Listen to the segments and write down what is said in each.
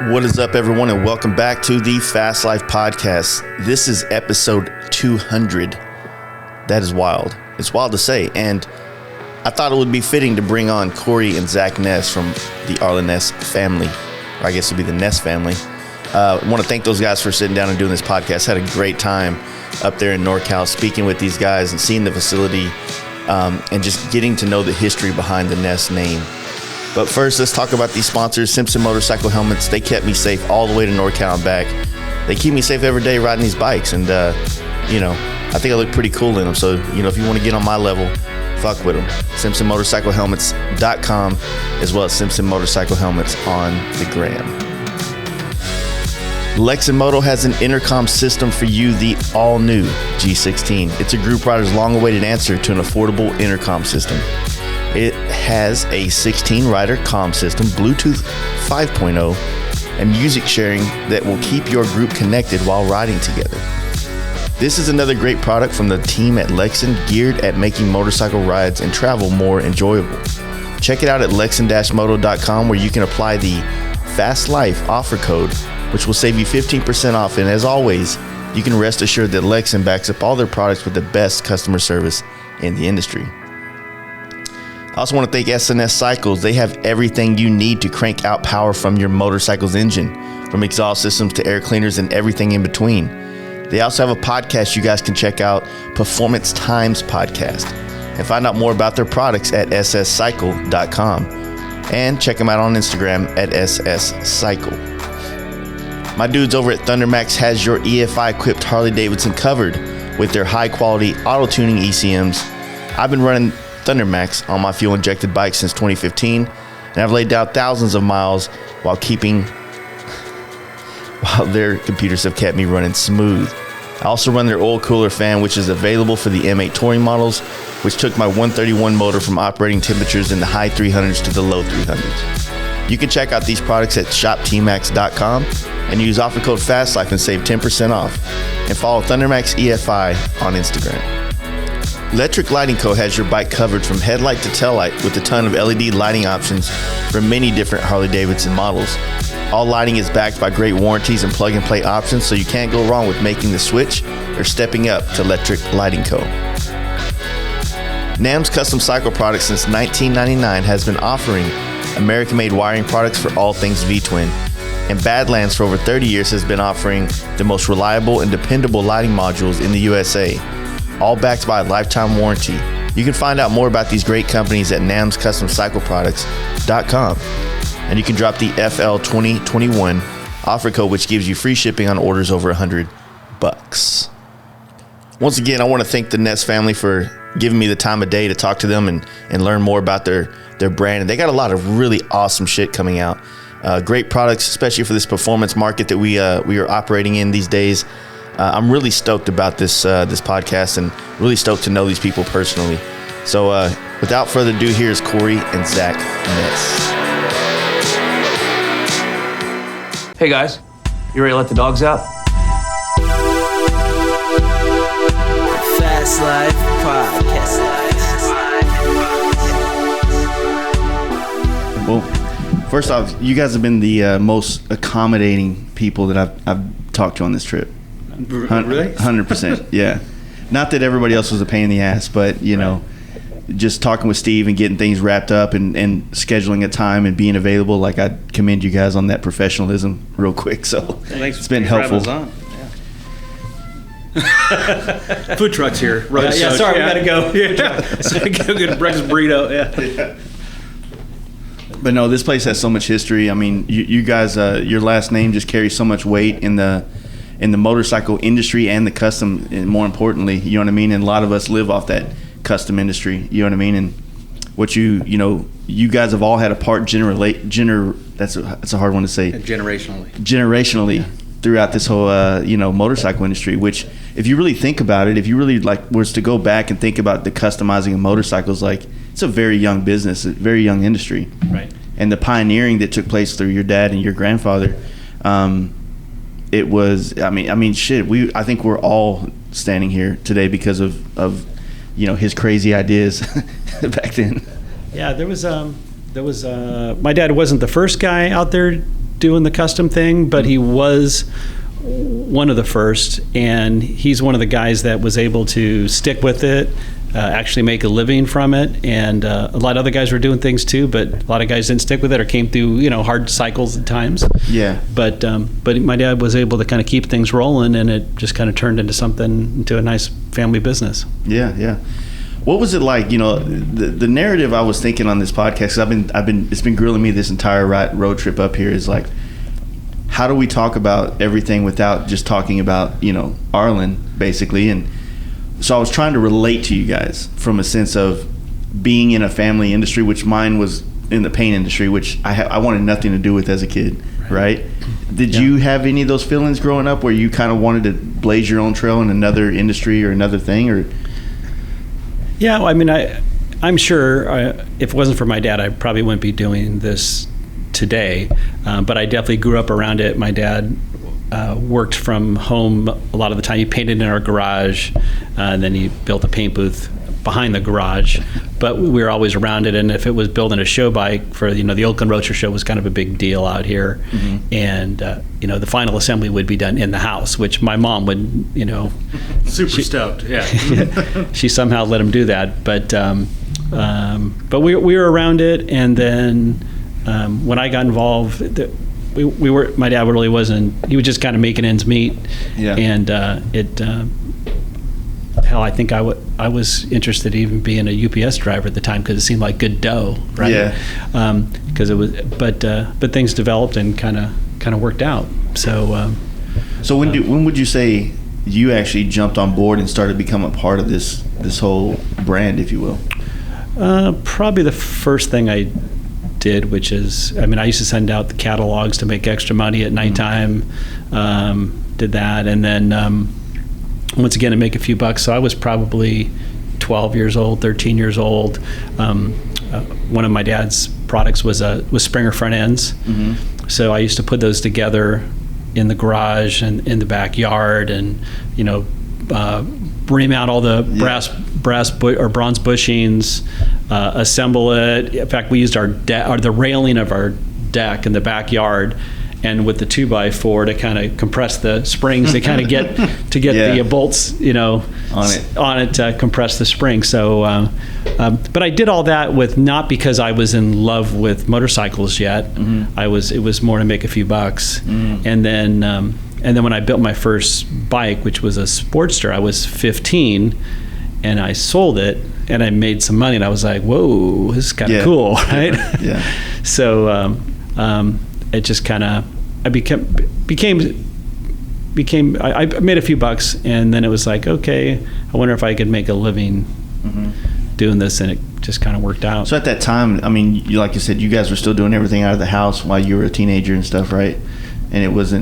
What is up, everyone, and welcome back to the Fast Life Podcast. This is episode 200. That is wild. It's wild to say, and I thought it would be fitting to bring on Cory and Zack Ness from the Arlen Ness family, or I guess it would be the Ness family. I want to thank those guys for sitting down and doing this podcast. Had a great time up there in NorCal speaking with these guys and seeing the facility and just getting to know the history behind the Ness name. But first, let's talk about these sponsors. Simpson motorcycle helmets. They kept me safe all the way to NorCal and back. They keep me safe every day riding these bikes. And, I think I look pretty cool in them. So, if you want to get on my level, fuck with them. SimpsonMotorcycleHelmets.com, as well as Simpson Motorcycle Helmets on the gram. Lex & Moto has an intercom system for you, the all-new G16. It's a group rider's long-awaited answer to an affordable intercom system. It has a 16-rider comm system, Bluetooth 5.0, and music sharing that will keep your group connected while riding together. This is another great product from the team at Lexan, geared at making motorcycle rides and travel more enjoyable. Check it out at lexan-moto.com, where you can apply the Fast Life offer code, which will save you 15% off. And as always, you can rest assured that Lexan backs up all their products with the best customer service in the industry. I also want to thank S&S Cycles. They have everything you need to crank out power from your motorcycle's engine, from exhaust systems to air cleaners and everything in between. They also have a podcast you guys can check out, Performance Times Podcast, and find out more about their products at sscycle.com, and check them out on Instagram at sscycle. My dudes over at thundermax has your EFI equipped Harley Davidson covered with their high quality auto tuning ECMs. I've been running thundermax on my fuel injected bike since 2015, and I've laid down thousands of miles while their computers have kept me running smooth. I also run their oil cooler fan, which is available for the M8 touring models, which took my 131 motor from operating temperatures in the high 300s to the low 300s. You can check out these products at shoptmax.com and use offer code FASTLIFE and save 10% off. And follow Thundermax EFI on Instagram. Electric Lighting Co. has your bike covered from headlight to taillight with a ton of LED lighting options for many different Harley-Davidson models. All lighting is backed by great warranties and plug-and-play options, so you can't go wrong with making the switch or stepping up to Electric Lighting Co. NAM's Custom Cycle Products since 1999 has been offering American-made wiring products for all things V-twin, and Badlands for over 30 years has been offering the most reliable and dependable lighting modules in the USA, all backed by a lifetime warranty. You can find out more about these great companies at namscustomcycleproducts.com, and you can drop the FL2021 offer code, which gives you free shipping on orders over $100. Once again, I want to thank the Ness family for giving me the time of day to talk to them and learn more about their brand. And they got a lot of really awesome shit coming out. Great products, especially for this performance market that we are operating in these days. I'm really stoked about this podcast and really stoked to know these people personally. So without further ado, here's Cory and Zack Ness. Hey guys, you ready to let the dogs out? Fast Life Podcast. Well, first off, you guys have been the most accommodating people that I've talked to on this trip. Really? 100%. Yeah. Not that everybody else was a pain in the ass, but just talking with Steve and getting things wrapped up and scheduling a time and being available, like, I commend you guys on that professionalism real quick. So it's been helpful. Food trucks here. Right. Yeah, sorry, we gotta go. So go get a breakfast burrito. Yeah. But no, this place has so much history. I mean, you guys, your last name just carries so much weight in the motorcycle industry and the custom, and more importantly, you know what I mean? And a lot of us live off that custom industry, you know what I mean? And what you guys have all had a part that's a hard one to say. Generationally throughout this whole motorcycle industry, which, if you really think about it, if you really was to go back and think about the customizing of motorcycles, it's a very young business, a very young industry. Right. And the pioneering that took place through your dad and your grandfather, it was, I think we're all standing here today because of his crazy ideas back then. Yeah, there was my dad wasn't the first guy out there doing the custom thing, but he was one of the first, and he's one of the guys that was able to stick with it, actually make a living from it. And a lot of other guys were doing things too, but a lot of guys didn't stick with it or came through, hard cycles at times. Yeah. But my dad was able to kind of keep things rolling, and it just kind of turned into a nice family business. Yeah, yeah. What was it like? The narrative I was thinking on this podcast, 'cause it's been grilling me this entire road trip up here, is like, how do we talk about everything without just talking about, Arlen, basically? And so I was trying to relate to you guys from a sense of being in a family industry, which mine was in the paint industry, which I wanted nothing to do with as a kid, right? Did you have any of those feelings growing up where you kind of wanted to blaze your own trail in another industry or another thing? Or Yeah, well, I mean, I'm sure if it wasn't for my dad, I probably wouldn't be doing this today. But I definitely grew up around it. My dad worked from home a lot of the time. He painted in our garage, and then he built a paint booth behind the garage. But we were always around it. And if it was building a show bike for, the Oakland Roadster Show was kind of a big deal out here. Mm-hmm. And, the final assembly would be done in the house, which my mom would, Super stoked, yeah. She somehow let him do that. But we were around it. And then when I got involved, my dad really wasn't, he was just kind of making ends meet. Yeah. And hell, I think I was interested in even being a UPS driver at the time because it seemed like good dough, right? Yeah. Because it was, but things developed and kind of worked out. So. So when would you say you actually jumped on board and started becoming a part of this whole brand, if you will? Probably the first thing I did, which is, I used to send out the catalogs to make extra money at nighttime. Did that, and then. Once again, to make a few bucks. So I was probably 12 years old, 13 years old. One of my dad's products was Springer front ends. Mm-hmm. So I used to put those together in the garage and in the backyard, and ream out all the brass or bronze bushings, assemble it. In fact, we used the railing of our deck in the backyard. And with the 2x4 to kind of compress the springs, to kind of get the bolts, on it to compress the spring. So, but I did all that not because I was in love with motorcycles yet. Mm-hmm. It was more to make a few bucks. Mm-hmm. And then when I built my first bike, which was a Sportster, I was 15, and I sold it, and I made some money, and I was like, whoa, this is kind of cool, right? Yeah. So. It just kind of, I made a few bucks, and then it was like, okay, I wonder if I could make a living doing this, and it just kind of worked out. So at that time, like you said, you guys were still doing everything out of the house while you were a teenager and stuff, right? And it was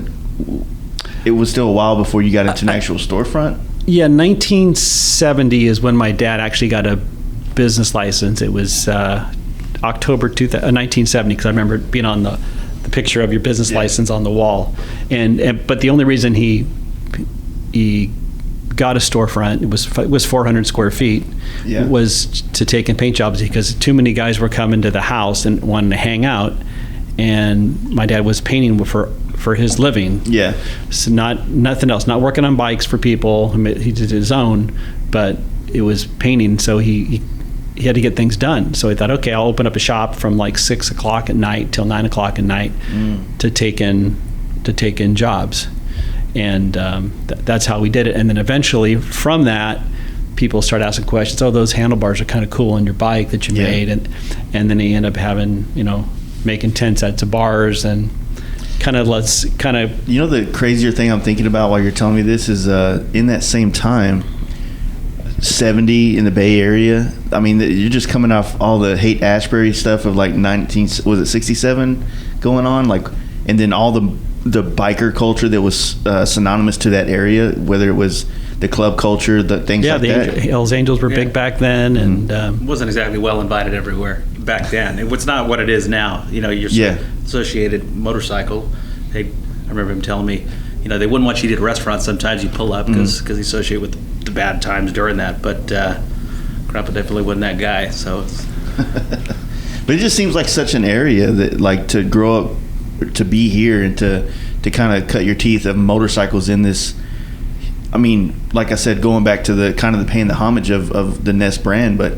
still a while before you got into an actual storefront? Yeah, 1970 is when my dad actually got a business license. It was October 1970, because I remember being on the picture of your business license on the wall, but the only reason he got a storefront, it was 400 square feet, was to take in paint jobs, because too many guys were coming to the house and wanting to hang out, and my dad was painting for his living. Yeah. So nothing else, not working on bikes for people. He did his own, but it was painting, so he had to get things done. So I thought, okay, I'll open up a shop from like 6 o'clock at night till 9 o'clock at night to take in jobs. And that's how we did it. And then eventually from that, people start asking questions. Oh, those handlebars are kind of cool on your bike that you made. And then they end up having, making 10 sets of bars, and the crazier thing I'm thinking about while you're telling me this is in that same time, 70 in the Bay Area. You're just coming off all the Haight-Ashbury stuff of like 67 going on, and then all the biker culture that was synonymous to that area, whether it was the club culture, the things like that. Yeah, the Hells Angels were big back then, and it wasn't exactly well invited everywhere back then. It's not what it is now. You're associated motorcycle. I remember him telling me, they wouldn't want you to eat at restaurants. Sometimes you pull up because he associated with the bad times during that. But Grandpa definitely wasn't that guy. So, but it just seems like such an area that, to grow up to be here and to kind of cut your teeth of motorcycles in this. I mean, like I said, going back to the kind of the paying the homage of the Ness brand, but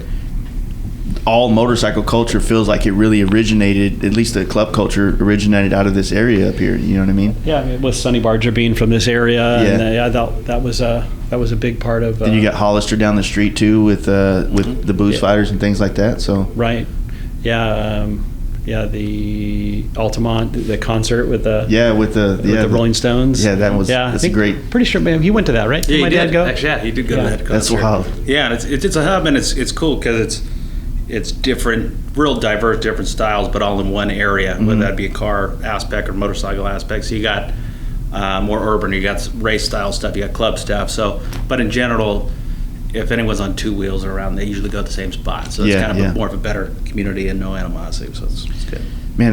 all motorcycle culture feels like it really originated, at least the club culture originated out of this area up here. You know what I mean? Yeah, I mean, with Sonny Barger being from this area, and I thought that was a big part of. Then you got Hollister down the street too with the booze fighters and things like that. So right, the Altamont, the concert with the Rolling Stones. Yeah, that's great. Pretty sure, man, he went to that, right? Yeah, Did my dad go? Actually, yeah, he did go to that concert. That's wild. Yeah, and it's a hub, and it's cool because it's different, real diverse, different styles, but all in one area, whether that be a car aspect or motorcycle aspect. So you got more urban, you got race style stuff, you got club stuff. So, but in general, if anyone's on two wheels around, they usually go to the same spot. So it's kind of more of a better community and no animosity. So it's good. Man,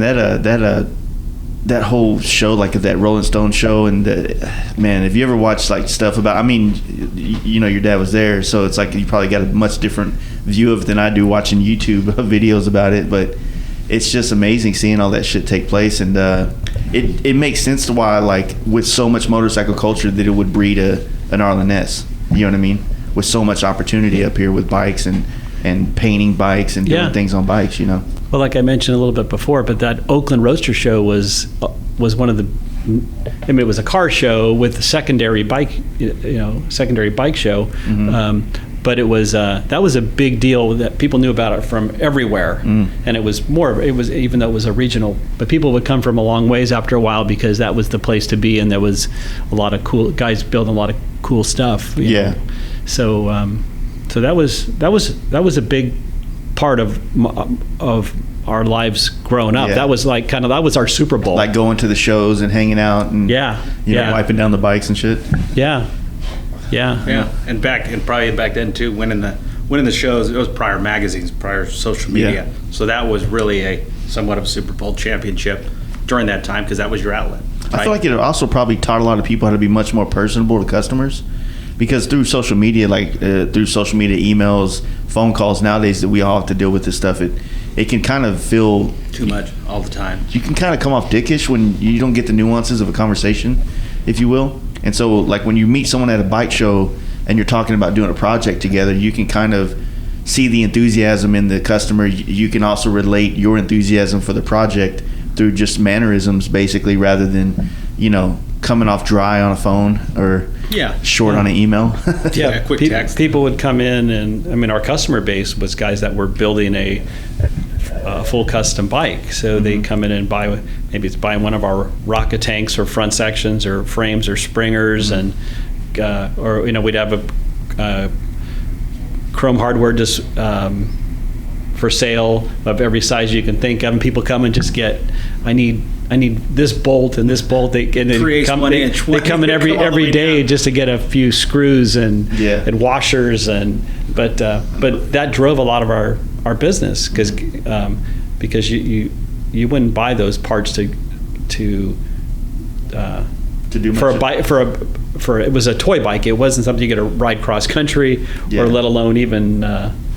that whole show, like that Rolling Stone show, and man, if you ever watched like stuff about, I mean, you know, your dad was there, so it's like you probably got a much different view of it than I do watching YouTube videos about it. But it's just amazing seeing all that shit take place, and it makes sense to why, like, with so much motorcycle culture, that it would breed an Arlen Ness. You know what I mean? With so much opportunity up here with bikes and painting bikes and doing things on bikes, you know. Well, like I mentioned a little bit before, but that Oakland Roadster show was one of the. I mean, it was a car show with a secondary bike show. But it was that was a big deal that people knew about it from everywhere, and it was even though it was a regional, but people would come from a long ways after a while because that was the place to be, and there was a lot of cool guys building a lot of cool stuff. You know? So that was a big part of our lives growing up. That was like that was our Super Bowl. Like going to the shows and hanging out and wiping down the bikes and shit. Yeah. And probably back then too, winning the shows, it was prior magazines, prior social media. So that was really somewhat of a Super Bowl championship during that time because that was your outlet. I feel like it also probably taught a lot of people how to be much more personable to customers. Because through social media, through social media emails, phone calls nowadays that we all have to deal with this stuff, it can kind of feel too much all the time. You can kind of come off dickish when you don't get the nuances of a conversation, if you will. And so, like, when you meet someone at a bike show and you're talking about doing a project together, you can kind of see the enthusiasm in the customer. You can also relate your enthusiasm for the project through just mannerisms, basically, rather than, you know, coming off dry on a phone or short on an email. Quick text. People would come in, and I mean, our customer base was guys that were building a full custom bike. So they come in and buy one of our rocket tanks or front sections or frames or springers, and or, you know, we'd have a chrome hardware just for sale of every size you can think of, and people come and just get, I need this bolt and this bolt. They come in every day just to get a few screws and washers, but that drove a lot of our business because you wouldn't buy those parts to do for a bike for it was a toy bike. It wasn't something you get to ride cross country or let alone even.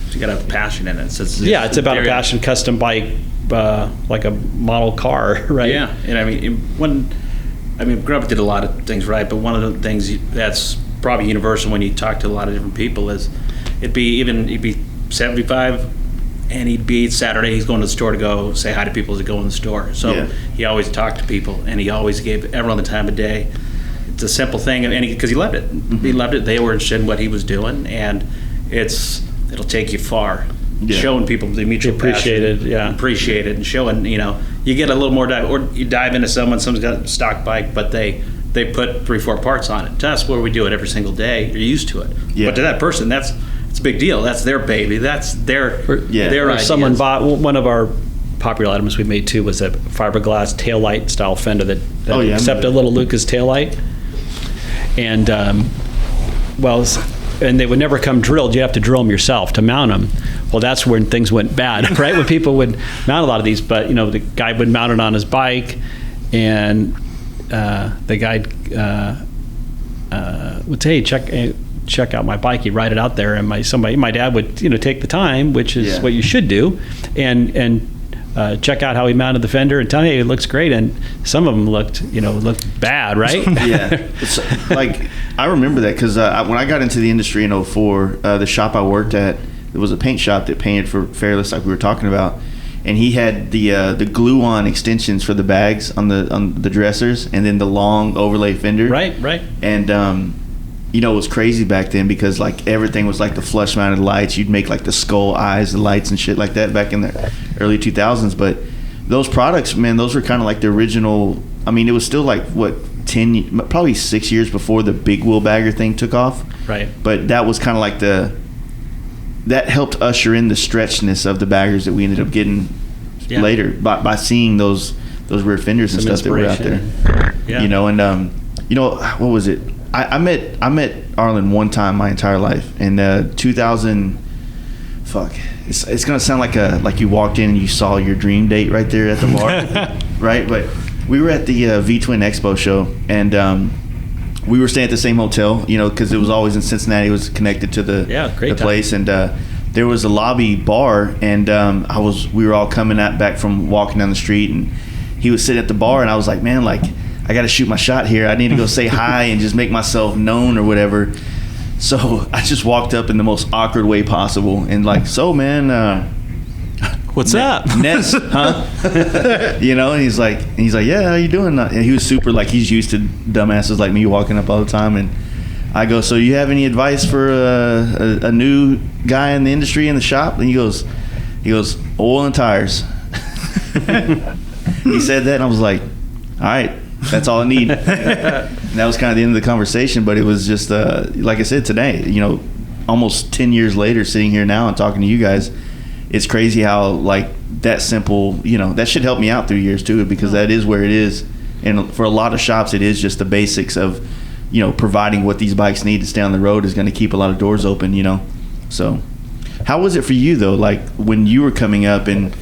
You gotta have passion in it. So it's about a passion custom bike. Like a model car, right? Yeah, and I mean, growing up did a lot of things right, but one of the things that's probably universal when you talk to a lot of different people is he'd be 75, and he'd be Saturday. He's going to the store to go say hi to people as they go in the store. So he always talked to people, and he always gave everyone the time of day. It's a simple thing, and because he loved it. He loved it. They were interested in what he was doing, and it'll take you far. Showing people the mutual appreciate it, and showing, you know, you get a little more or you dive into someone's got a stock bike, but they put 3-4 parts on it. To us, where we do it every single day, you're used to it. But to that person, it's a big deal. That's their baby. That's their ideas. Someone bought one of our popular items we made too was a fiberglass taillight style fender that except a little Lucas taillight, and and they would never come drilled. You have to drill them yourself to mount them. Well, that's when things went bad, right? When people would mount a lot of these, but, you know, the guy would mount it on his bike, and the guy would say, hey, check out my bike. He'd ride it out there, and my dad would, you know, take the time, which is what you should do, and check out how he mounted the fender and tell me it looks great. And some of them looked bad, right? Yeah. It's, like, I remember that because when I got into the industry in 2004, the shop I worked at, it was a paint shop that painted for Fairless, like we were talking about. And he had the glue-on extensions for the bags on the dressers, and then the long overlay fender. Right. And it was crazy back then because like everything was like the flush-mounted lights. You'd make like the skull eyes, the lights and shit like that back in the early 2000s. But those products, man, those were kind of like the original. I mean, it was still like probably 6 years before the big wheel bagger thing took off. Right. But that was kind of like that helped usher in the stretchness of the baggers that we ended up getting later by seeing those rear fenders and stuff that were out there. Yeah. And what was it? I met Arlen one time my entire life in 2000. Fuck, it's gonna sound like you walked in and you saw your dream date right there at the bar, right? But we were at the V Twin Expo show, and we were staying at the same hotel, because it was always in Cincinnati. It was connected to the place, and there was a lobby bar, and we were all coming back from walking down the street, and he was sitting at the bar, and I was like, man, like, I got to shoot my shot here. I need to go say hi and just make myself known or whatever. So I just walked up in the most awkward way possible and like, so man, what's up? Ness, huh? And he's like, yeah, how you doing? And he was super, like, he's used to dumbasses like me walking up all the time. And I go, so you have any advice for a new guy in the industry in the shop? And he goes, oil and tires. He said that, and I was like, all right. That's all I need. And that was kind of the end of the conversation, but it was just like I said today, almost 10 years later, sitting here now and talking to you guys, it's crazy how like that simple, that should help me out through years too, because that is where it is. And for a lot of shops, it is just the basics of, providing what these bikes need to stay on the road is going to keep a lot of doors open, So how was it for you though? Like when you were coming up and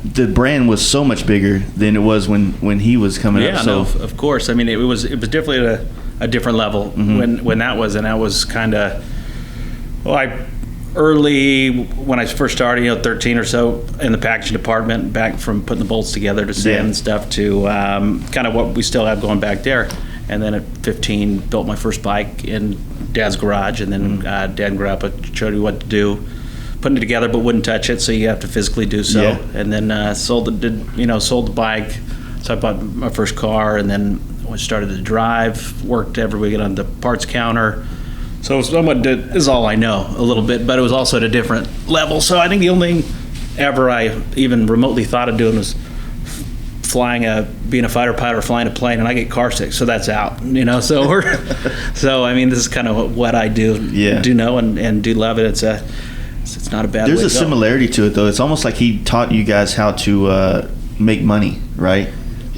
the brand was so much bigger than it was when he was coming up. So no, of course. I mean, it was definitely at a different level when that was kind of early when I first started, 13 or so in the packaging department, back from putting the bolts together to sand and stuff to kind of what we still have going back there. And then at 15, built my first bike in Dad's garage, and then Dad and Grandpa showed me what to do. Putting it together but wouldn't touch it, so you have to physically do so. And then sold the bike. So I bought my first car, and then I started to drive, worked every weekend on the parts counter. So somewhat is all I know a little bit, but it was also at a different level. So I think the only thing ever I even remotely thought of doing was being a fighter pilot or flying a plane, and I get car sick, so that's out. So I mean, this is kind of what I do know and do love it. It's not a bad way to go. There's a similarity to it, though. It's almost like he taught you guys how to make money, right?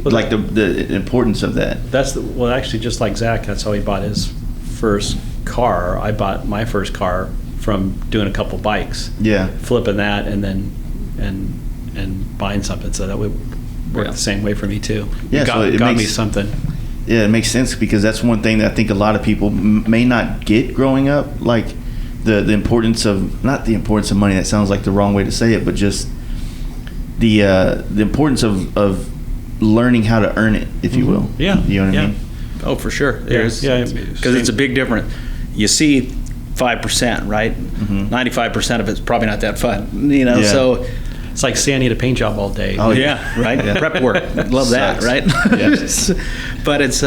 Well, like the importance of that. Actually, just like Zack, that's how he bought his first car. I bought my first car from doing a couple bikes. Yeah. Flipping that and then and buying something. So that would work the same way for me, too. Yeah, it got me something. Yeah, it makes sense because that's one thing that I think a lot of people may not get growing up, like the importance of, not the importance of money, that sounds like the wrong way to say it, but just the importance of learning how to earn it, if you will. Yeah. You know what I mean? Oh, for sure. Because it's a big difference. You see 5%, right? 95% of it's probably not that fun, so it's like standing at a paint job all day. Oh yeah, right. Yeah. Prep work, love that, right? But it's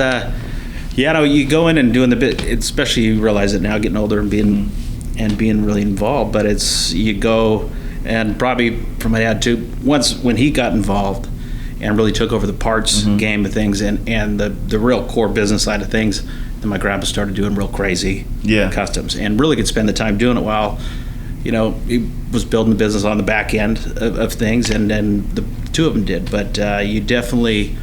you go in and doing the bit, especially you realize it now, getting older and being really involved. But it's, you go, and probably from my dad too, when he got involved and really took over the parts game of things and the real core business side of things, then my grandpa started doing real crazy customs and really could spend the time doing it while he was building the business on the back end of things, and then the two of them did. But you definitely,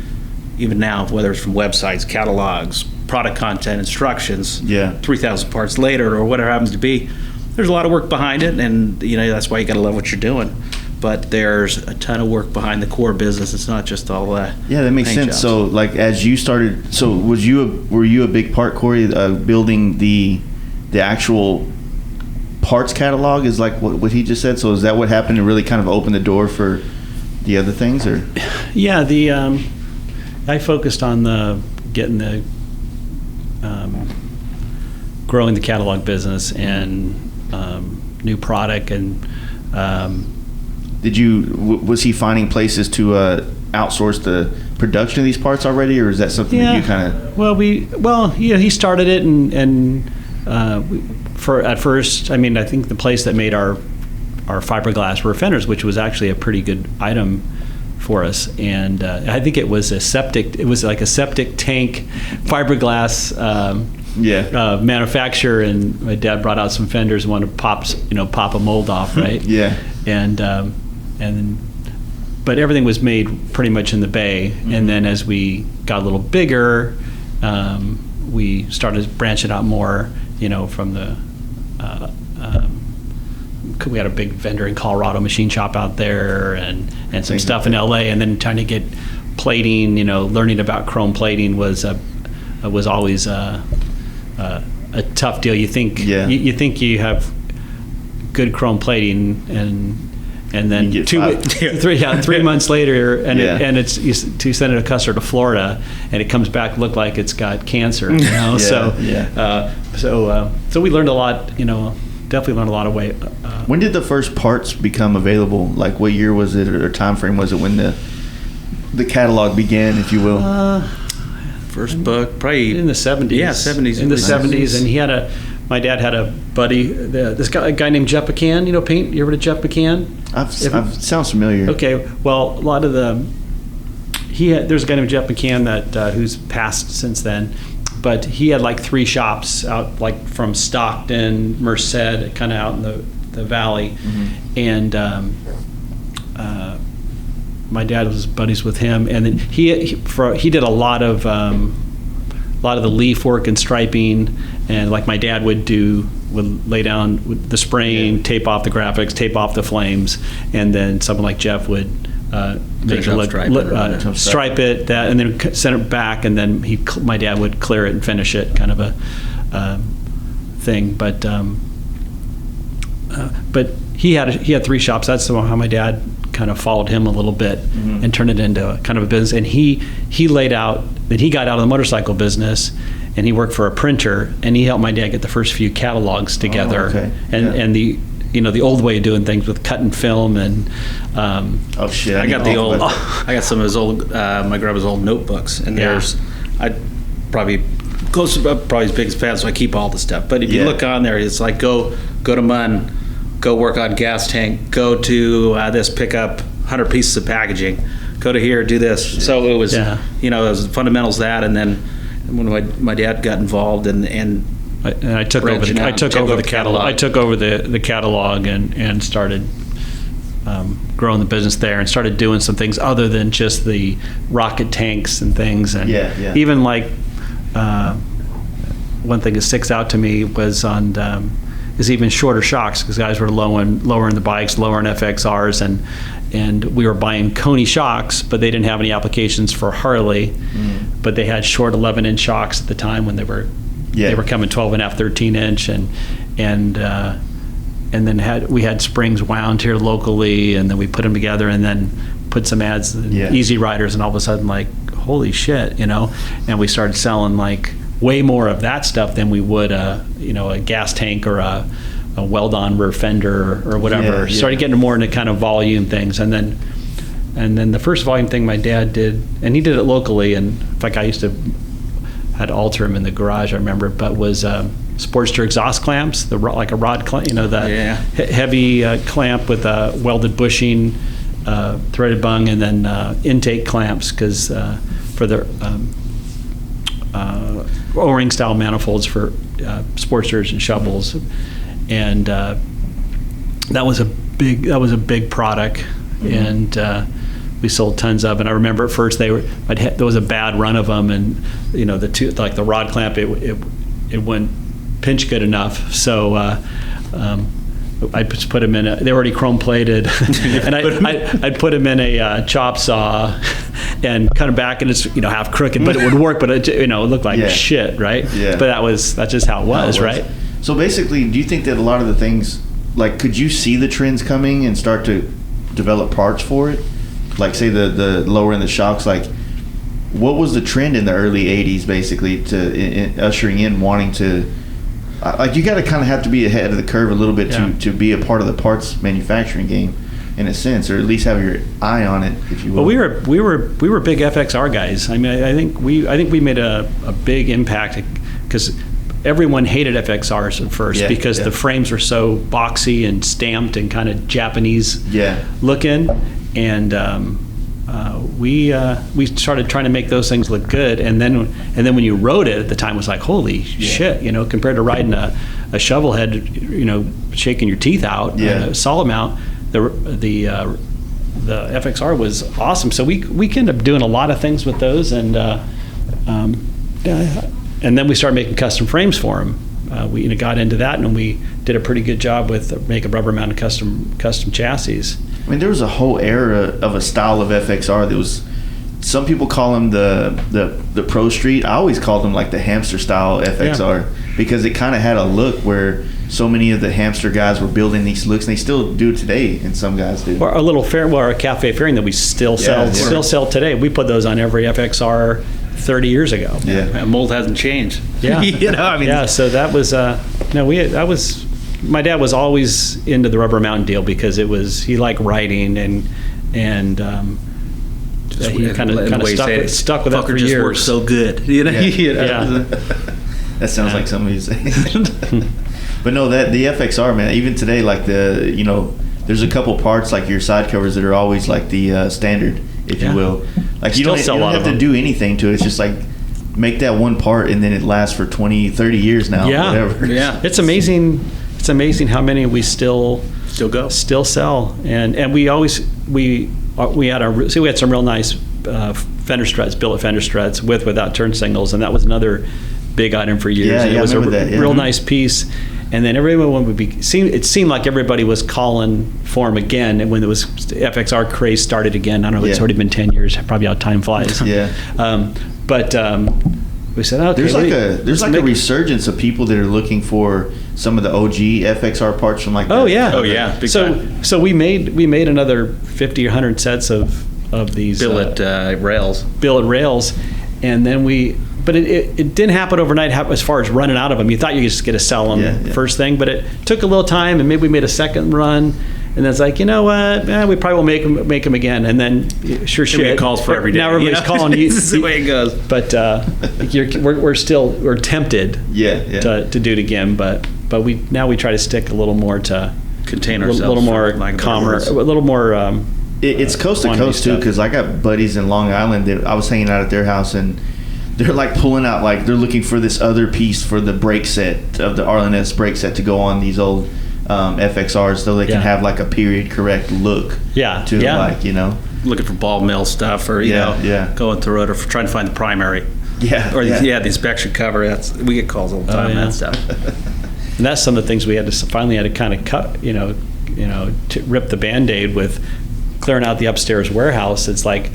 even now, whether it's from websites, catalogs, product content, instructions, 3,000 parts later or whatever it happens to be, there's a lot of work behind it, and that's why you got to love what you're doing. But there's a ton of work behind the core business. It's not just all that makes sense. Jobs. So like as you started, so were you a big part, Cory, building the actual parts catalog, is like what he just said? So is that what happened to really kind of open the door for the other things, or? Yeah, I focused on getting the growing the catalog business and new product and. Was he finding places to outsource the production of these parts already, or is that something that you kind of? Well, he started it, and for at first, I mean, I think the place that made our fiberglass rear fenders, which was actually a pretty good item for us, and I think it was like a septic tank fiberglass manufacturer, and my dad brought out some fenders and wanted to pop a mold off, right? Yeah. But everything was made pretty much in the Bay, and then as we got a little bigger, we started branching out more, from the we had a big vendor in Colorado, machine shop out there, and some stuff in LA, and then trying to get plating, learning about chrome plating was always a tough deal. You think you think you have good chrome plating, and then 3 months later, and it's you send it a customer to Florida, and it comes back look like it's got cancer. So we learned a lot. Definitely learned a lot of way. When did the first parts become available? Like, what year was it, or time frame was it when the catalog began, if you will? First book, probably in the 70s. Yeah, 70s. In the 70s, and my dad had a buddy, a guy named Jeff McCann. Paint. You ever heard of Jeff McCann? Sounds familiar. Okay, well, a lot of there's a guy named Jeff McCann that who's passed since then, but he had like 3 shops out, like from Stockton, Merced, kind of out in the valley, and my dad was buddies with him, and then he did a lot of the leaf work and striping, and like my dad would lay down with the spraying, tape off the graphics, tape off the flames, and then someone like Jeff would stripe it, and then send it back, and then my dad would clear it and finish it, kind of a thing. But he had 3 shops. That's how my dad kind of followed him a little bit and turned it into kind of a business. And he laid out that he got out of the motorcycle business, and he worked for a printer, and he helped my dad get the first few catalogs together. And the old way of doing things with cut and film and I got some of his old my grandpa's old notebooks, and I probably as big as fast, so I keep all the stuff. But if you look on there, it's like go to Munn, go work on gas tank, go to this, pick up 100 pieces of packaging, go to here, do this. So it was it was fundamentals that, and then when my dad got involved and I took over the catalog. I took over the catalog and started growing the business there, and started doing some things other than just the rocket tanks and things. And even like one thing that sticks out to me was is even shorter shocks, because guys were lowering the bikes, lowering FXRs, and we were buying Coney shocks, but they didn't have any applications for Harley, but they had short 11-inch shocks at the time when they were coming 12.5, 13-inch, and then we had springs wound here locally, and then we put them together, and then put some ads in Easy Riders, and all of a sudden, like, holy shit, and we started selling like way more of that stuff than we would a gas tank or a weld-on rear fender or whatever. Started getting more into kind of volume things, and then the first volume thing my dad did, and he did it locally, and in fact I used to had to alter him in the garage, I remember, but was Sportster exhaust clamps, like a rod clamp, heavy clamp with a welded bushing, threaded bung, and then intake clamps, because for the O-ring style manifolds for Sportsters and shovels, and that was a big product, and we sold tons of. And I remember at first there was a bad run of them, and the rod clamp it wouldn't pinch good enough, so I just put them in they were already chrome plated, and I'd put them in a chop saw and cut them back, and it's half crooked, but it would work, but it looked like shit, right? But that's just how it was, right? So basically, do you think that a lot of the things, like, could you see the trends coming and start to develop parts for it? like say the lower end of the shocks, like what was the trend in the early 80s basically to ushering in wanting to, like you got to kind of have to be ahead of the curve a little bit to be a part of the parts manufacturing game in a sense, or at least have your eye on it, if you will. Well, we were big FXR guys. I mean, I think we made a big impact because everyone hated FXRs at first because the frames were so boxy and stamped and kind of Japanese looking, and we started trying to make those things look good, and then when you rode it at the time, it was like, holy shit, you know, compared to riding a shovel head, you know, shaking your teeth out, a solid mount, the FXR was awesome. So we ended up doing a lot of things with those, and then we started making custom frames for them. We got into that, and we did a pretty good job with making rubber mounted custom chassis. I mean, there was a whole era of a style of FXR that was, some people call them the Pro Street. I always called them like the hamster style FXR because it kind of had a look where so many of the hamster guys were building these looks, and they still do today, and some guys do. Or a little or a cafe fairing that we still sell today. We put those on every FXR 30 years ago. Yeah, mold hasn't changed. Yeah, you know, I mean, so that was my dad was always into the rubber mountain deal because he liked writing and he kind of stuck with that for years. Just works so good, you know. That sounds like something you say. But no, the FXR, man, even today, like there's a couple parts like your side covers that are always like the standard, if you will. Like you don't have to do anything to it. It's just like make that one part and then it lasts for 20, 30 years now. Whatever. Yeah. It's amazing. It's amazing how many we still sell. And we had some real nice fender struts, billet fender struts with without turn signals, and that was another big item for years. It was a real nice piece. And then it seemed like everybody was calling for them again. And when it was FXR craze started again, I don't know, it's already been 10 years, probably how time flies. But we said, okay. There's a resurgence of people that are looking for some of the OG FXR parts from like that. Oh yeah. Big time. So we made another 50 or 100 sets of these billet rails, and then but it didn't happen overnight as far as running out of them. You thought you could just get to sell them first thing, but it took a little time, and maybe we made a second run, and then it's like, you know what, we probably will make them again, and then shit calls for every day. Now everybody's calling you. This is the way it goes. But we're tempted to do it again, but we try to stick a little more to contain ourselves, a little more commerce, a little more. It's coast to coast too, because I got buddies in Long Island that I was hanging out at their house, and they're like pulling out, like they're looking for this other piece for the brake set of the Arlen Ness brake set to go on these old FXRs, so they can have like a period correct look to like, you know, looking for ball mill stuff, or going through it, or trying to find the primary, the inspection cover. We get calls all the time on that stuff. And that's some of the things we finally had to kind of cut, to rip the Band-Aid with clearing out the upstairs warehouse. It's like,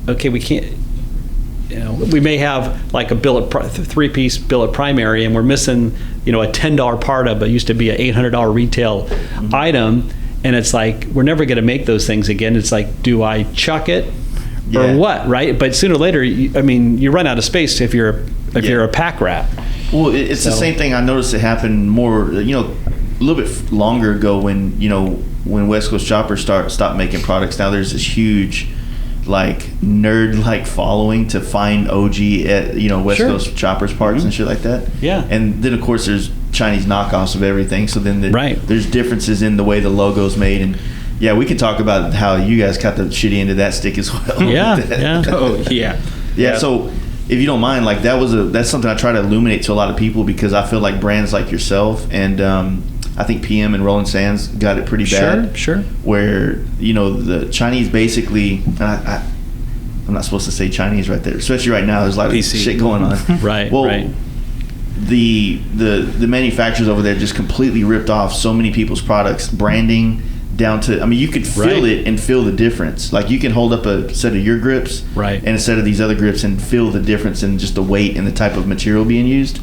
okay, we can't. We may have like a three-piece billet primary, and we're missing, a $10 part of it used to be an $800 retail item, and it's like we're never going to make those things again. It's like, do I chuck it or what, right? But sooner or later, you run out of space if you're a pack rat. Well, it's the same thing. I noticed it happened more, a little bit longer ago when West Coast Choppers stopped making products. Now there's this huge, like, nerd like following to find OG at West Coast Choppers parts and shit like that. Yeah. And then of course there's Chinese knockoffs of everything. So then there's differences in the way the logo's made, and we can talk about how you guys got the shitty end of that stick as well. Yeah. Oh yeah. Yeah. So if you don't mind, like that's something I try to illuminate to a lot of people, because I feel like brands like yourself and I think PM and Roland Sands got it pretty bad. Sure. Where the Chinese basically, I'm not supposed to say Chinese right there, especially right now. There's a lot of shit going on. Right. The manufacturers over there just completely ripped off so many people's products, branding down to. You could feel it and feel the difference. Like you can hold up a set of your grips, and a set of these other grips, and feel the difference in just the weight and the type of material being used.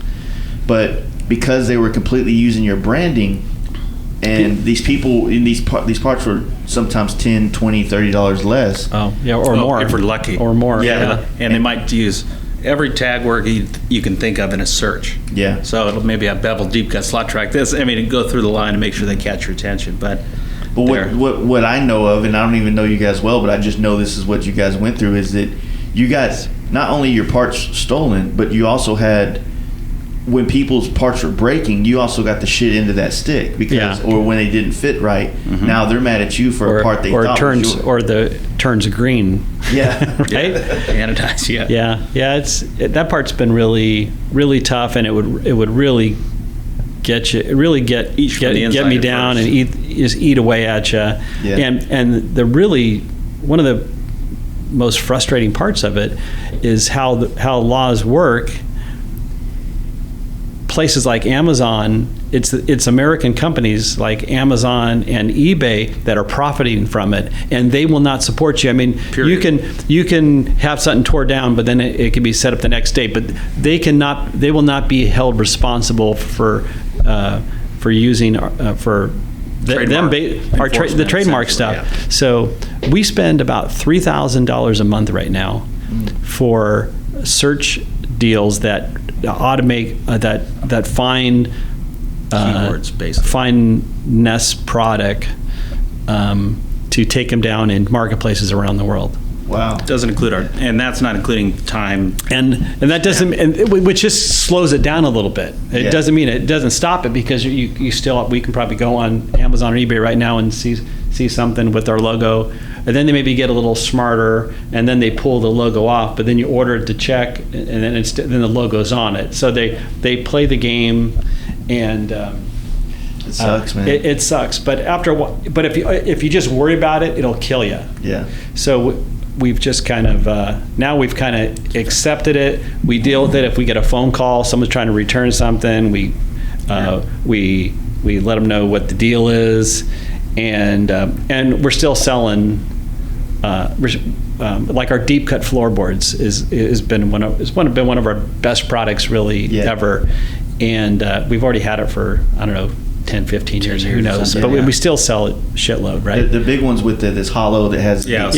But because they were completely using your branding, And these people in these parts were sometimes $10, $20, $30 less. Oh, yeah, or more. If we're lucky. Or more. Yeah. And they might use every tag word you can think of in a search. Yeah. So it'll maybe have bevel, deep cut, slot track, this. I mean, go through the line and make sure they catch your attention. But what I know of, and I don't even know you guys well, but I just know this is what you guys went through, is that you got not only your parts stolen, but you also had, when people's parts were breaking, you also got the shit into that stick because, or when they didn't fit right. Mm-hmm. Now they're mad at you for a part they thought was yours. Or the turns green. Yeah, right. Anodized. Yeah. That part's been really, really tough, and it would really get you, get me down and eat away at you. Yeah. And the really one of the most frustrating parts of it is how laws work. Places like Amazon, it's American companies like Amazon and eBay that are profiting from it, and they will not support you. I mean, you can have something tore down, but then it can be set up the next day. But they will not be held responsible for using the trademark stuff. Yeah. So we spend about $3,000 a month right now for search deals that automate that find keywords, basically find Ness product to take them down in marketplaces around the world. Wow. Doesn't include and that's not including time. And that doesn't, which just slows it down a little bit. It doesn't mean it doesn't stop it, because we can probably go on Amazon or eBay right now and see something with our logo, and then they maybe get a little smarter, and then they pull the logo off, but then you order it to check, and then then the logo's on it. So they play the game, and it sucks, man. It sucks, but but if you just worry about it, it'll kill you. Yeah. So we've just kind of now we've kind of accepted it. We deal with it. If we get a phone call, someone's trying to return something, we let them know what the deal is, and we're still selling. Like our deep cut floorboards has been one of our best products really ever, and we've already had it for, I don't know, 10, 15 years, who knows, but we still sell it shitload, right? The big ones with this hollow that has well,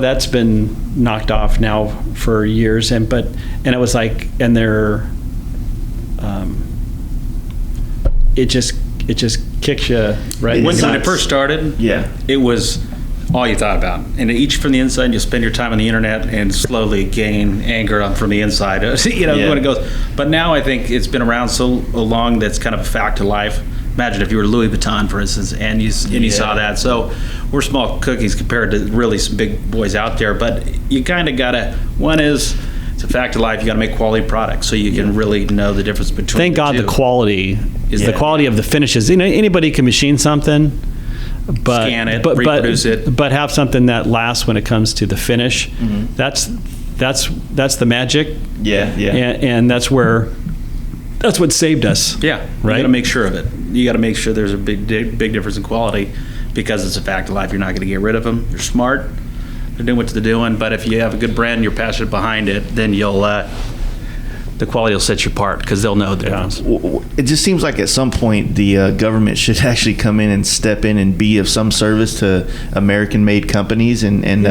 that's been knocked off now for years, and it was like, and they're it just kicks you right. When it first started, it was all you thought about, and each from the inside, you spend your time on the internet and slowly gain anger from the inside. When it goes. But now I think it's been around so long that's kind of a fact of life. Imagine if you were Louis Vuitton, for instance, and you saw that. So we're small cookies compared to really some big boys out there. But you kind of gotta. One is, it's a fact of life. You got to make quality products so you can really know the difference between. Thank God the quality is the quality of the finishes. Anybody can machine something. But scan it, reproduce it, but have something that lasts when it comes to the finish. Mm-hmm. That's the magic. And that's what saved us. Yeah, right. You got to make sure of it. You got to make sure there's a big difference in quality, because it's a fact of life. You're not going to get rid of them. They're smart. They're doing what they're doing. But if you have a good brand and you're passionate behind it, then you'll. The quality will set you apart, because they'll know the difference. It just seems like at some point the government should actually come in and step in and be of some service to American-made companies and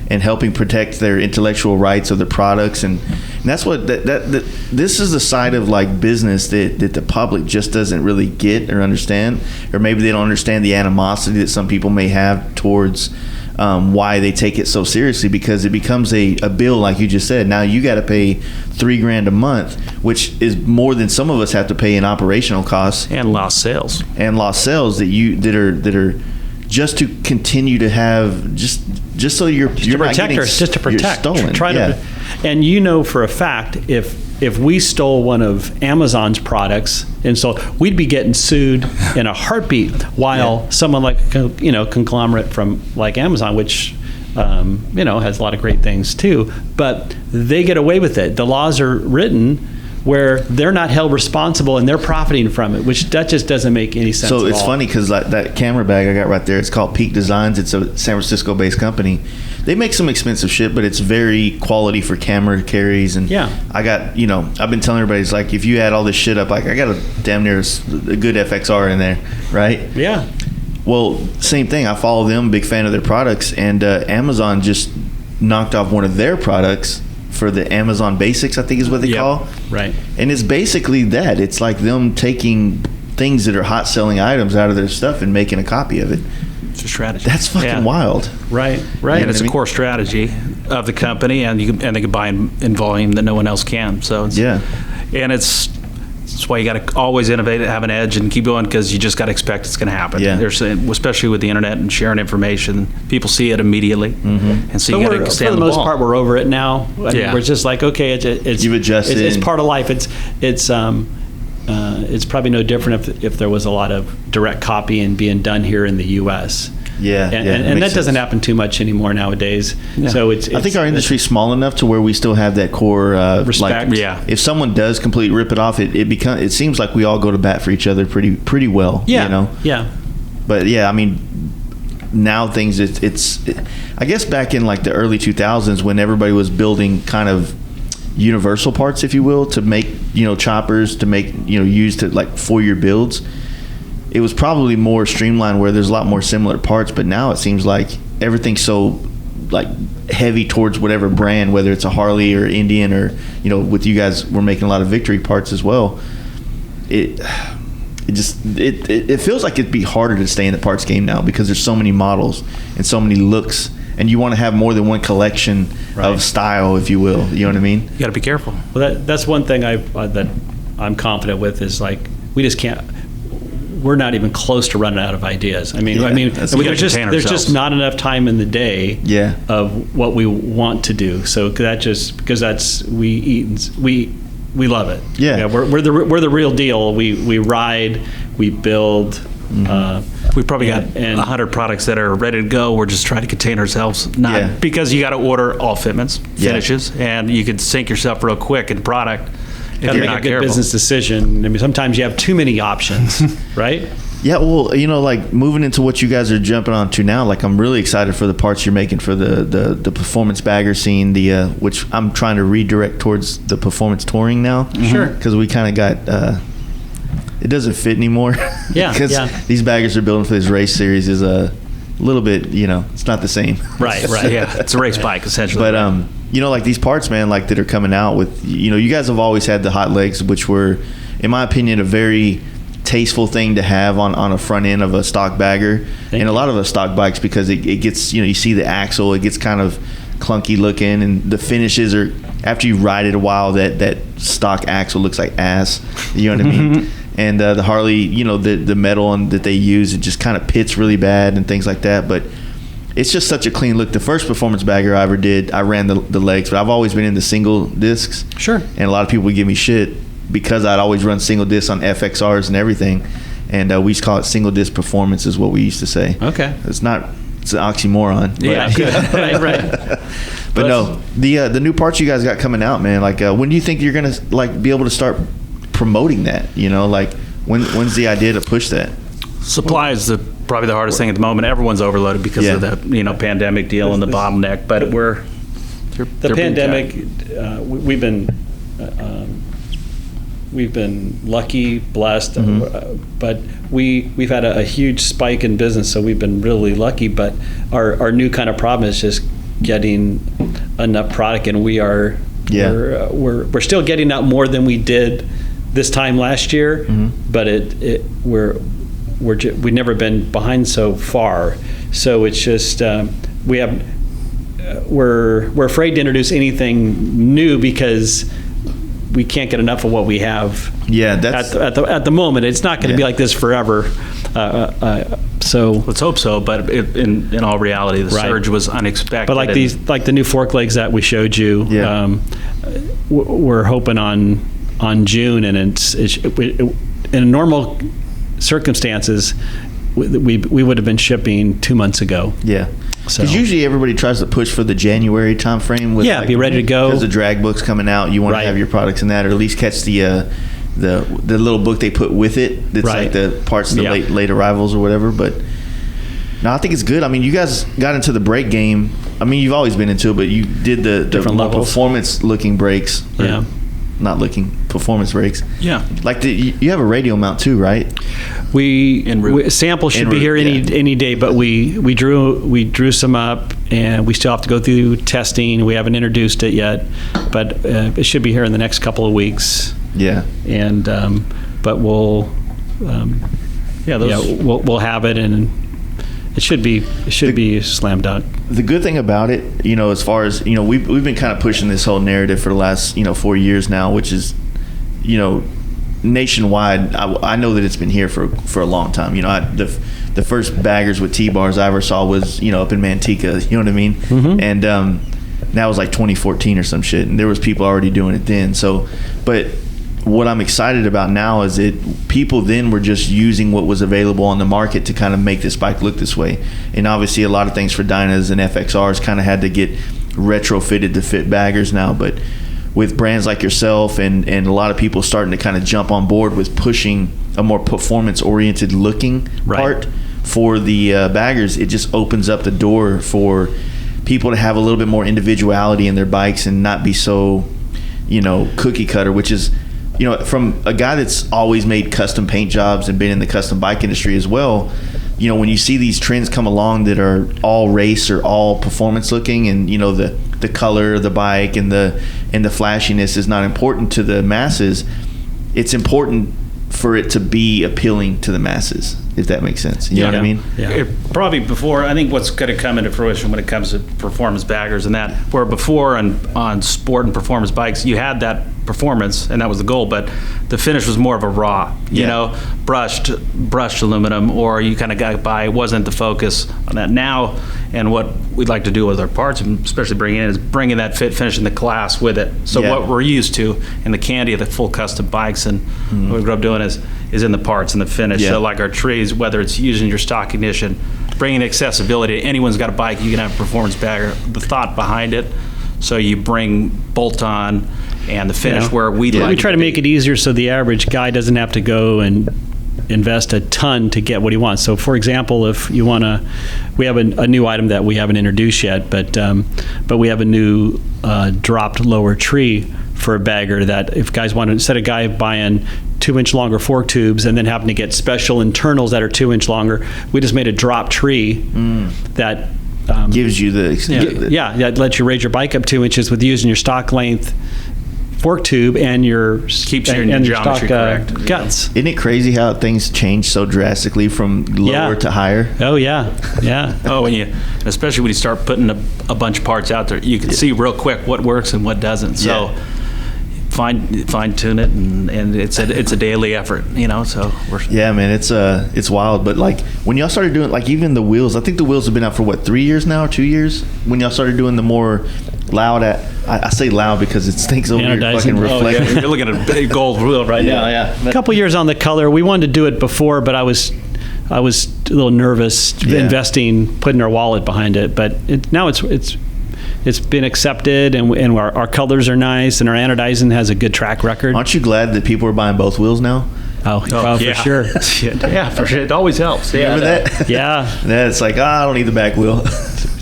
helping protect their intellectual rights of the products, and that's what this is the side of like business that the public just doesn't really get or understand, or maybe they don't understand the animosity that some people may have towards. Why they take it so seriously, because it becomes a bill, like you just said. Now you got to pay $3,000 a month, which is more than some of us have to pay in operational costs and lost sales that are just to continue to have just so you're not getting just to protect stolen. And for a fact, if we stole one of Amazon's products, and so we'd be getting sued in a heartbeat, while someone like conglomerate from like Amazon, which has a lot of great things too, but they get away with it. The laws are written where they're not held responsible and they're profiting from it, which that just doesn't make any sense. So at it's all. funny because that camera bag I got right there, it's called Peak Designs. It's a San Francisco-based company. They make some expensive shit, but it's very quality for camera carries. And Yeah. I got, I've been telling everybody, it's like, if you add all this shit up, like I got a damn near a good FXR in there, right? Yeah. Well, same thing. I follow them, big fan of their products, and Amazon just knocked off one of their products for the Amazon Basics, I think is what they call. Right. And it's basically that. It's like them taking things that are hot selling items out of their stuff and making a copy of it. It's a strategy. That's fucking wild. Right. And it's a core strategy of the company, and they can buy in volume that no one else can. So it's, and it's why you got to always innovate and have an edge and keep going, because you just got to expect it's going to happen. Yeah. Especially with the internet and sharing information, people see it immediately, and so you got to stay on for the the most ball. part, we're over it now. I mean, Yeah. we're just like, okay, it's You've adjusted. It's part of life. It's probably no different if there was a lot of direct copying being done here in the U.S. Yeah, and that doesn't happen too much anymore nowadays. Yeah. So I think our industry's small enough to where we still have that core respect. Like, Yeah. if someone does completely rip it off, it seems like we all go to bat for each other pretty well. Yeah. Yeah. But yeah, I mean, now things I guess back in like the early 2000s when everybody was building kind of universal parts, if you will, to make choppers to make used to like for your builds. It was probably more streamlined where there's a lot more similar parts, but now it seems like everything's so like heavy towards whatever brand, whether it's a Harley or Indian or with you guys, we're making a lot of Victory parts as well. It feels like it'd be harder to stay in the parts game now because there's so many models and so many looks, and you want to have more than one collection of style, if you will. You know what I mean? You got to be careful. Well, that's one thing that I'm confident with is like we just can't. We're not even close to running out of ideas. There's just not enough time in the day of what we want to do. So we love it. Yeah. We're the real deal. We ride, we build. We've probably got 100 products that are ready to go. We're just trying to contain ourselves, because you got to order all fitments, finishes, and you can sink yourself real quick in product. Got to make a good business decision. I mean, sometimes you have too many options, right? Yeah, well, like moving into what you guys are jumping onto now, like I'm really excited for the parts you're making for the performance bagger scene, which I'm trying to redirect towards the performance touring now. Sure. Because we kind of got, it doesn't fit anymore. Yeah. Because these baggers they're building for this race series is a little bit, it's not the same. Right. Yeah, it's a race bike essentially. But like these parts, man, like that are coming out with, you guys have always had the hot legs, which were, in my opinion, a very tasteful thing to have on a front end of a stock bagger. A lot of the stock bikes, because it gets, you see the axle, it gets kind of clunky looking, and the finishes are, after you ride it a while, that stock axle looks like ass. You know what I mean? And the Harley, the metal that they use, it just kind of pits really bad and things like that. But it's just such a clean look. The first performance bagger I ever did, I ran the legs, but I've always been into single discs. Sure. And a lot of people would give me shit because I'd always run single discs on FXRs and everything. And we used to call it single disc performance is what we used to say. Okay. It's an oxymoron. Yeah. Right. But no, the new parts you guys got coming out, man, like when do you think you're going to like be able to start promoting that? Like when's the idea to push that? Supply is probably the hardest thing at the moment. Everyone's overloaded because of the pandemic deal and the bottleneck. But the pandemic. We've been lucky, blessed, but we've had a huge spike in business, so we've been really lucky. But our new kind of problem is just getting enough product, and we're still getting out more than we did this time last year. But we've never been behind so far. So it's just we're afraid to introduce anything new because we can't get enough of what we have. Yeah, that's at the moment. It's not going to be like this forever. So let's hope so. But in all reality, the surge was unexpected. But like the new fork legs that we showed you, we're hoping on June, and in normal circumstances, we would have been shipping 2 months ago. Yeah. So Because usually everybody tries to push for the January time frame. With be ready to go. Because the drag book's coming out, you want to have your products in that, or at least catch the little book they put with it. That's like the parts of the late arrivals or whatever. But no, I think it's good. I mean, you guys got into the brake game. I mean, you've always been into it, but you did the more performance-looking brakes. Yeah. Not looking performance brakes. Yeah. Like you have a radial mount too, right? Sample should be here any day, but we drew some up, and we still have to go through testing. We haven't introduced it yet, but it should be here in the next couple of weeks. Yeah. And but we'll we'll have it, and it should be slam dunk. The good thing about it, as far as, we've been kind of pushing this whole narrative for the last, 4 years now, which is, nationwide. I know that it's been here for a long time. The first baggers with T-bars I ever saw was, up in Manteca, you know what I mean? Mm-hmm. And that was like 2014 or some shit, and there was people already doing it then. So, but what I'm excited about now is that people then were just using what was available on the market to kind of make this bike look this way. And obviously a lot of things for Dynas and FXRs kind of had to get retrofitted to fit baggers now. But with brands like yourself and a lot of people starting to kind of jump on board with pushing a more performance-oriented looking part for the baggers, it just opens up the door for people to have a little bit more individuality in their bikes and not be so, cookie cutter, which is, from a guy that's always made custom paint jobs and been in the custom bike industry as well, when you see these trends come along that are all race or all performance looking, and the color of the bike and the flashiness is not important to the masses, it's important for it to be appealing to the masses, if that makes sense. You know what I mean? Yeah. Probably before, I think what's going to come into fruition when it comes to performance baggers and that, where before on sport and performance bikes, you had that performance, and that was the goal, but the finish was more of a raw, brushed aluminum, or you kind of got by, it wasn't the focus on that. Now, and what we'd like to do with our parts, and especially bringing that fit finish in the class with it. So what we're used to in the candy of the full custom bikes, and what we grew up doing is in the parts and the finish. So like our trees, whether it's using your stock ignition, bringing accessibility. Anyone's got a bike, you can have a performance bagger. The thought behind it, so you bring bolt-on and the finish where we try to make it easier so the average guy doesn't have to go and invest a ton to get what he wants. So for example, if you want to, we have a new item that we haven't introduced yet, but we have a new dropped lower tree for a bagger that if guys want to, instead of guy buying 2-inch longer fork tubes and then having to get special internals that are 2-inch longer, we just made a drop tree that gives you that lets you raise your bike up 2 inches with using your stock length fork tube and your keeps your geometry correct guts. Isn't it crazy how things change so drastically from lower to higher? Oh yeah. Especially when you start putting a bunch of parts out there, you can see real quick what works and what doesn't. So fine tune it, and it's a daily effort, So it's wild. But like when y'all started doing, like, even the wheels, I think the wheels have been out for 3 years now, or 2 years. When y'all started doing the more loud, I say loud because it stinks over your fucking reflector. You're looking at a big gold wheel right now. A couple years on the color. We wanted to do it before, but I was a little nervous investing, putting our wallet behind it. But now it's been accepted, and our colors are nice, and our anodizing has a good track record. Aren't you glad that people are buying both wheels now? For sure. For sure. It always helps. Remember that? It's like, I don't need the back wheel.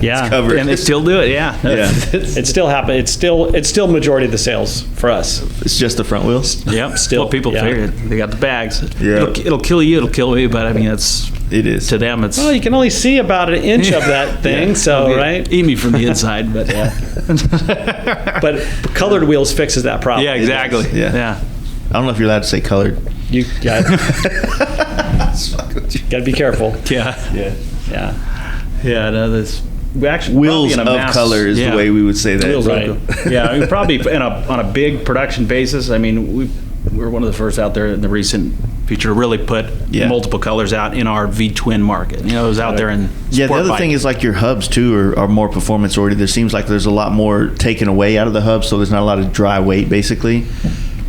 It's covered. And they still do it. It still happens. It's still majority of the sales for us. It's just the front wheels. Yep. Still, people figure they got the bags. Yeah. It'll kill you. It'll kill me. But I mean, it is to them. It's you can only see about an inch of that thing. So right, eat me from the inside. But but colored wheels fixes that problem. Yeah, exactly. Yeah. I don't know if you're allowed to say colored. You got to be careful. Yeah. No, this. We actually wheels of color is the way we would say that. Wheels I mean, probably on a big production basis. I mean, we were one of the first out there in the recent future to really put multiple colors out in our V-twin market. It was out there in sport the other bike. thing is, like, your hubs too are more performance oriented. There seems like there's a lot more taken away out of the hubs, so there's not a lot of dry weight basically.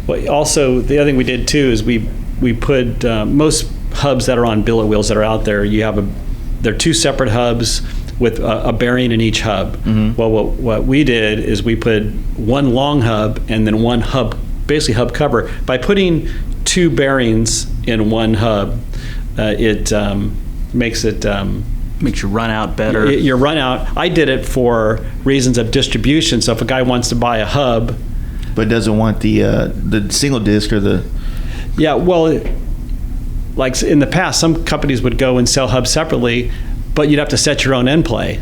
Well, also the other thing we did too is we put most hubs that are on billet wheels that are out there. They're two separate hubs. with a bearing in each hub. Mm-hmm. Well, what we did is we put one long hub and then one hub, basically hub cover. By putting two bearings in one hub, it makes it Makes you run out better. your run out. I did it for reasons of distribution. So if a guy wants to buy a hub, but doesn't want the single disc or the yeah, well, like in the past, some companies would go and sell hubs separately, but you'd have to set your own end play.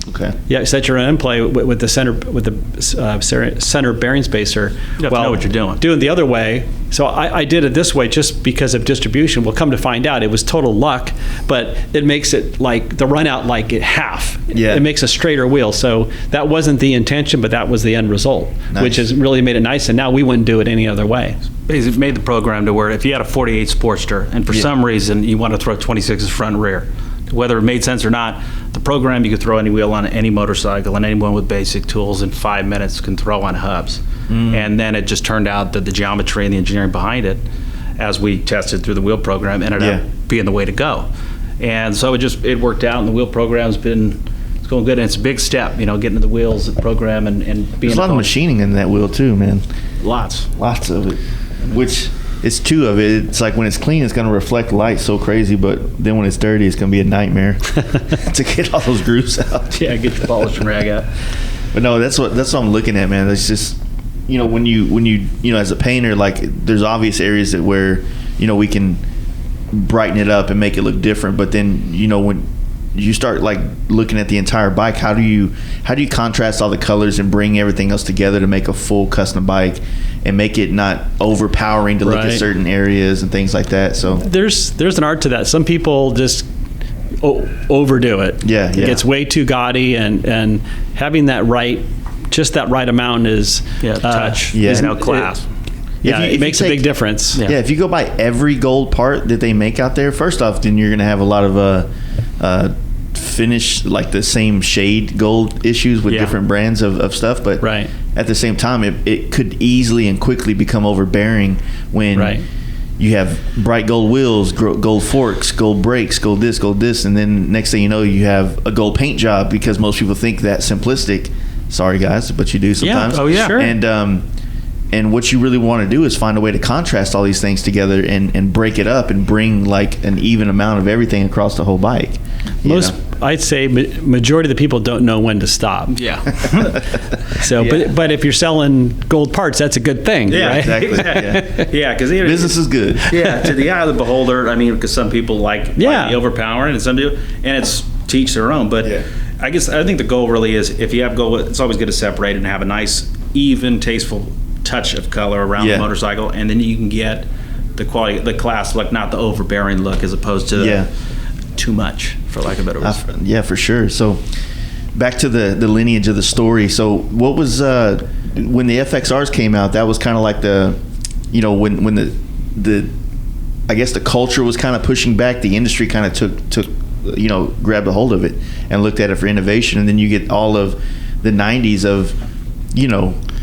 okay. Yeah, set your own end play with the center center bearing spacer. You have to know what you're doing. Doing the other way. So I did it this way just because of distribution. We'll come to find out it was total luck, but it makes it like the run out like half. Yeah. It makes a straighter wheel. So that wasn't the intention, but that was the end result, Nice. which has really made it nice. And now we wouldn't do it any other way. Basically made the program to where if you had a 48 Sportster and for some reason you want to throw 26s front and rear, whether it made sense or not, the program, you could throw any wheel on any motorcycle, and anyone with basic tools in 5 minutes can throw on hubs. And then it just turned out that the geometry and the engineering behind it, as we tested through the wheel program, ended up being the way to go. And so it worked out, and the wheel program's it's going good, and it's a big step, getting to the wheels, the program, and being There's a lot of machining in that wheel too, man. Lots of it, which it's two of it. It's like when it's clean, it's going to reflect light so crazy, but then when it's dirty, it's going to be a nightmare to get all those grooves out. Yeah, get your polish and rag out. But no, that's what I'm looking at, man. It's just when you as a painter, like there's obvious areas that where we can brighten it up and make it look different, but then when you start like looking at the entire bike, how do you contrast all the colors and bring everything else together to make a full custom bike and make it not overpowering to look at certain areas and things like that? So there's an art to that. Some people just overdo it. Yeah. It gets way too gaudy, and having that right amount is touch. Is no class. It makes a big difference. Yeah, if you go by every gold part that they make out there, first off, then you're going to have a lot of finish, like the same shade gold issues with different brands of stuff. But at the same time, it could easily and quickly become overbearing when you have bright gold wheels, gold forks, gold brakes, gold this, and then next thing you know, you have a gold paint job, because most people think that simplistic. Sorry, guys, but you do sometimes. Yeah. Oh, yeah. Sure. And what you really want to do is find a way to contrast all these things together and break it up and bring like an even amount of everything across the whole bike. I'd say majority of the people don't know when to stop. Yeah. So, but if you're selling gold parts, that's a good thing, right? Exactly. Yeah, because business is good. Yeah, to the eye of the beholder. I mean, because some people like the overpowering, and some do, and it's to each their own. But I think the goal really is, if you have gold, it's always good to separate and have a nice, even, tasteful touch of color around the motorcycle, and then you can get the quality, the class look, not the overbearing look, as opposed to too much, for lack of a better word. Yeah, for sure. So back to the lineage of the story. So what was when the FXRs came out? That was kind of like the when the I guess the culture was kind of pushing back. The industry kind of took grabbed a hold of it and looked at it for innovation, and then you get all of the 90s of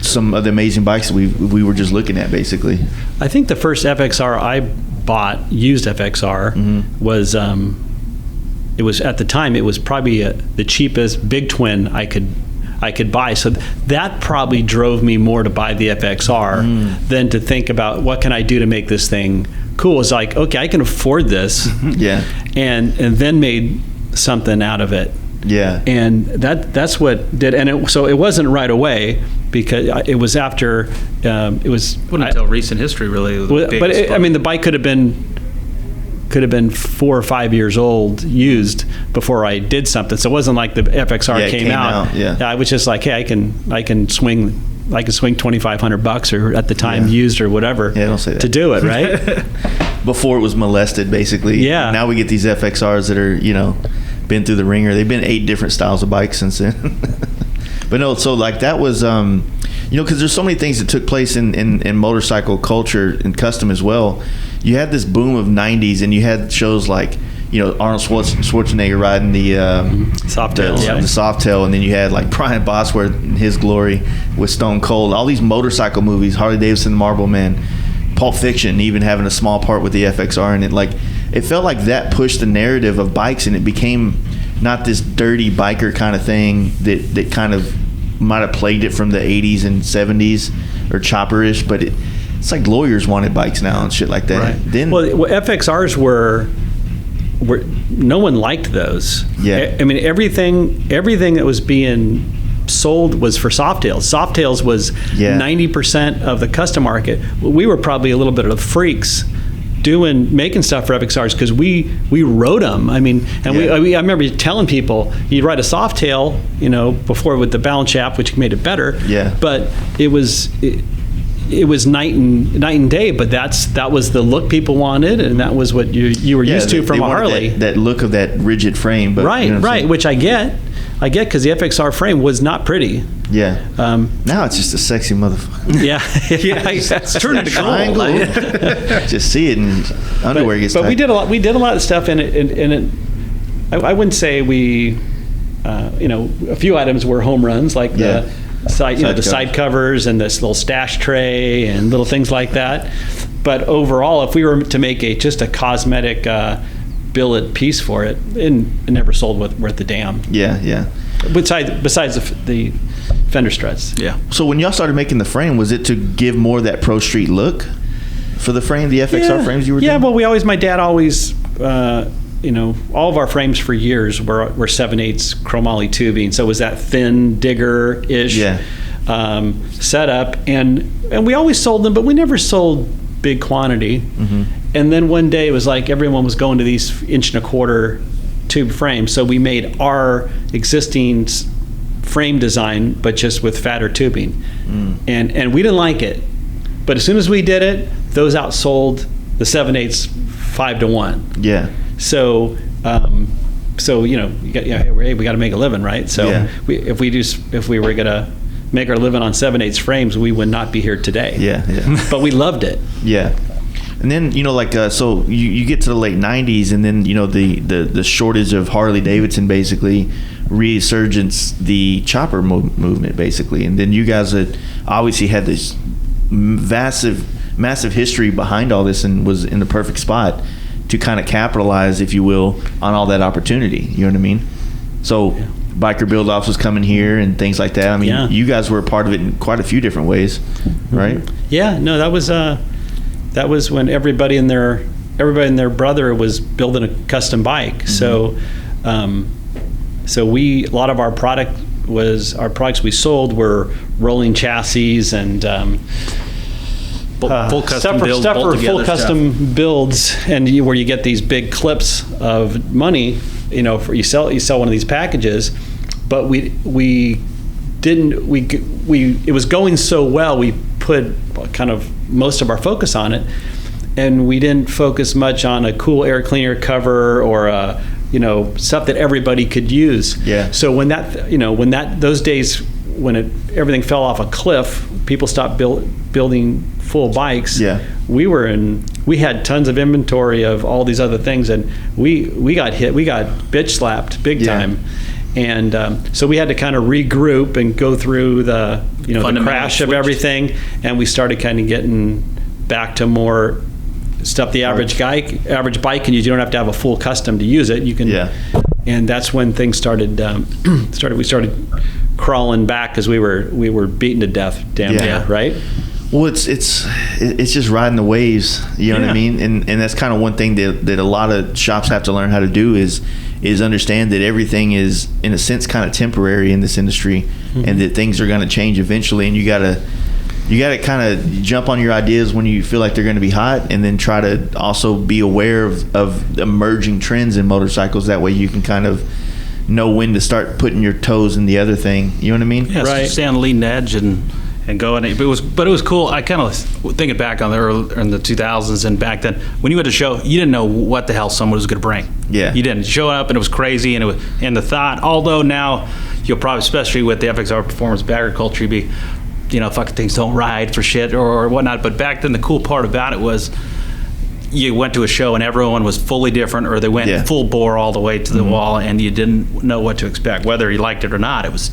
some of the amazing bikes that we were just looking at, basically. I think the first FXR I bought, used FXR, was it was, at the time, it was probably the cheapest big twin I could buy. So that probably drove me more to buy the FXR than to think about what can I do to make this thing cool. It's like, okay, I can afford this. And then made something out of it. Yeah. And that's what did, and so it wasn't right away, because it was after it was until recent history, really. But the bike could have been 4 or 5 years old, used, before I did something. So it wasn't like the FXR came out. I was just like, hey, I can swing $2,500 or at the time used or whatever. Don't say that. To do it, right? Before it was molested, basically. Yeah. Now we get these FXRs that are been through the ringer. They've been 8 different styles of bikes since then. But no, so like that was because there's so many things that took place in motorcycle culture and custom as well. You had this boom of 90s, and you had shows like Arnold Schwarzenegger riding the Softail, the Softail, and then you had like Brian Bosworth in his glory with Stone Cold. All these motorcycle movies, Harley Davidson, Marble Man, Pulp Fiction, even having a small part with the FXR in it. Like, it felt like that pushed the narrative of bikes, and it became not this dirty biker kind of thing that kind of might have plagued it from the 80s and 70s or chopperish, but it's like lawyers wanted bikes now and shit like that. Right. Then FXRs were no one liked those. Yeah. I mean, everything that was being sold was for Softails. Softails was 90% of the custom market. We were probably a little bit of the freaks making stuff for FXRs because we wrote them. I mean, and I remember telling people you'd write a Softail, before with the balance shaft, which made it better. Yeah. But it was night and day. But that was the look people wanted, and that was what you were used to from a Harley. That look of that rigid frame. But right, which I get because the FXR frame was not pretty. Yeah. Now it's just a sexy motherfucker. Yeah. It's turn into triangle. Just see it in underwear gets But tight. we did a lot of stuff in it. I wouldn't say we, a few items were home runs, like the side covers and this little stash tray and little things like that. But overall, if we were to make just a cosmetic billet piece for it, it never sold worth the damn. Yeah. Besides the fender struts. Yeah. So when y'all started making the frame, was it to give more of that Pro Street look for the frame, the FXR frames you were doing? Yeah, well, my dad always, all of our frames for years were 7/8 chromoly tubing. So it was that thin digger-ish setup. And we always sold them, but we never sold big quantity. Mm-hmm. And then one day it was like everyone was going to these 1.25" tube frames. So we made our existing frame design, but just with fatter tubing. And we didn't like it. But as soon as we did it, those outsold the 7/8 5-to-1. Yeah. So, we got to make a living, right? So if we were gonna make our living on 7/8 frames, we would not be here today. Yeah. But we loved it. Yeah. And then, so you get to the late 90s, and then, the shortage of Harley Davidson basically resurgence the chopper movement, basically. And then you guys had obviously had this massive history behind all this and was in the perfect spot to kind of capitalize, if you will, on all that opportunity. You know what I mean? So biker build-offs was coming here and things like that. I mean, you guys were a part of it in quite a few different ways, right? Yeah, no, that was when everybody and their brother was building a custom bike. Mm-hmm. So a lot of our products we sold were rolling chassis and full custom builds, stuff for full custom builds, and where you get these big clips of money. You sell one of these packages, but it was going so well, we put kind of most of our focus on it, and we didn't focus much on a cool air cleaner cover or stuff that everybody could use. Yeah. So when those days when everything fell off a cliff, people stopped building full bikes. Yeah. We had tons of inventory of all these other things, and we got bitch slapped big time. And so we had to kind of regroup and go through the crash of everything, and we started kind of getting back to more stuff the average bike can use. You don't have to have a full custom to use it. You can, and that's when things started. We started crawling back because we were beaten to death. Right. Well, it's just riding the waves. You know what I mean? And that's kind of one thing that a lot of shops have to learn how to do is understand that everything is, in a sense, kind of temporary in this industry, and that things are going to change eventually, and you gotta kind of jump on your ideas when you feel like they're going to be hot, and then try to also be aware of emerging trends in motorcycles. That way you can kind of know when to start putting your toes in the other thing. You know what I mean? Yeah, right. So stay on the leading edge and go in it. But it was cool. I kind of thinking back on in the 2000s, and back then when you went to show, you didn't know what the hell someone was going to bring. Yeah, you didn't show up, and it was crazy, and the thought. Although now you'll probably, especially with the FXR Performance bagger culture, you'd be, fucking things don't ride for shit or whatnot. But back then, the cool part about it was you went to a show and everyone was fully different, or they went full bore all the way to the wall, and you didn't know what to expect, whether you liked it or not. It was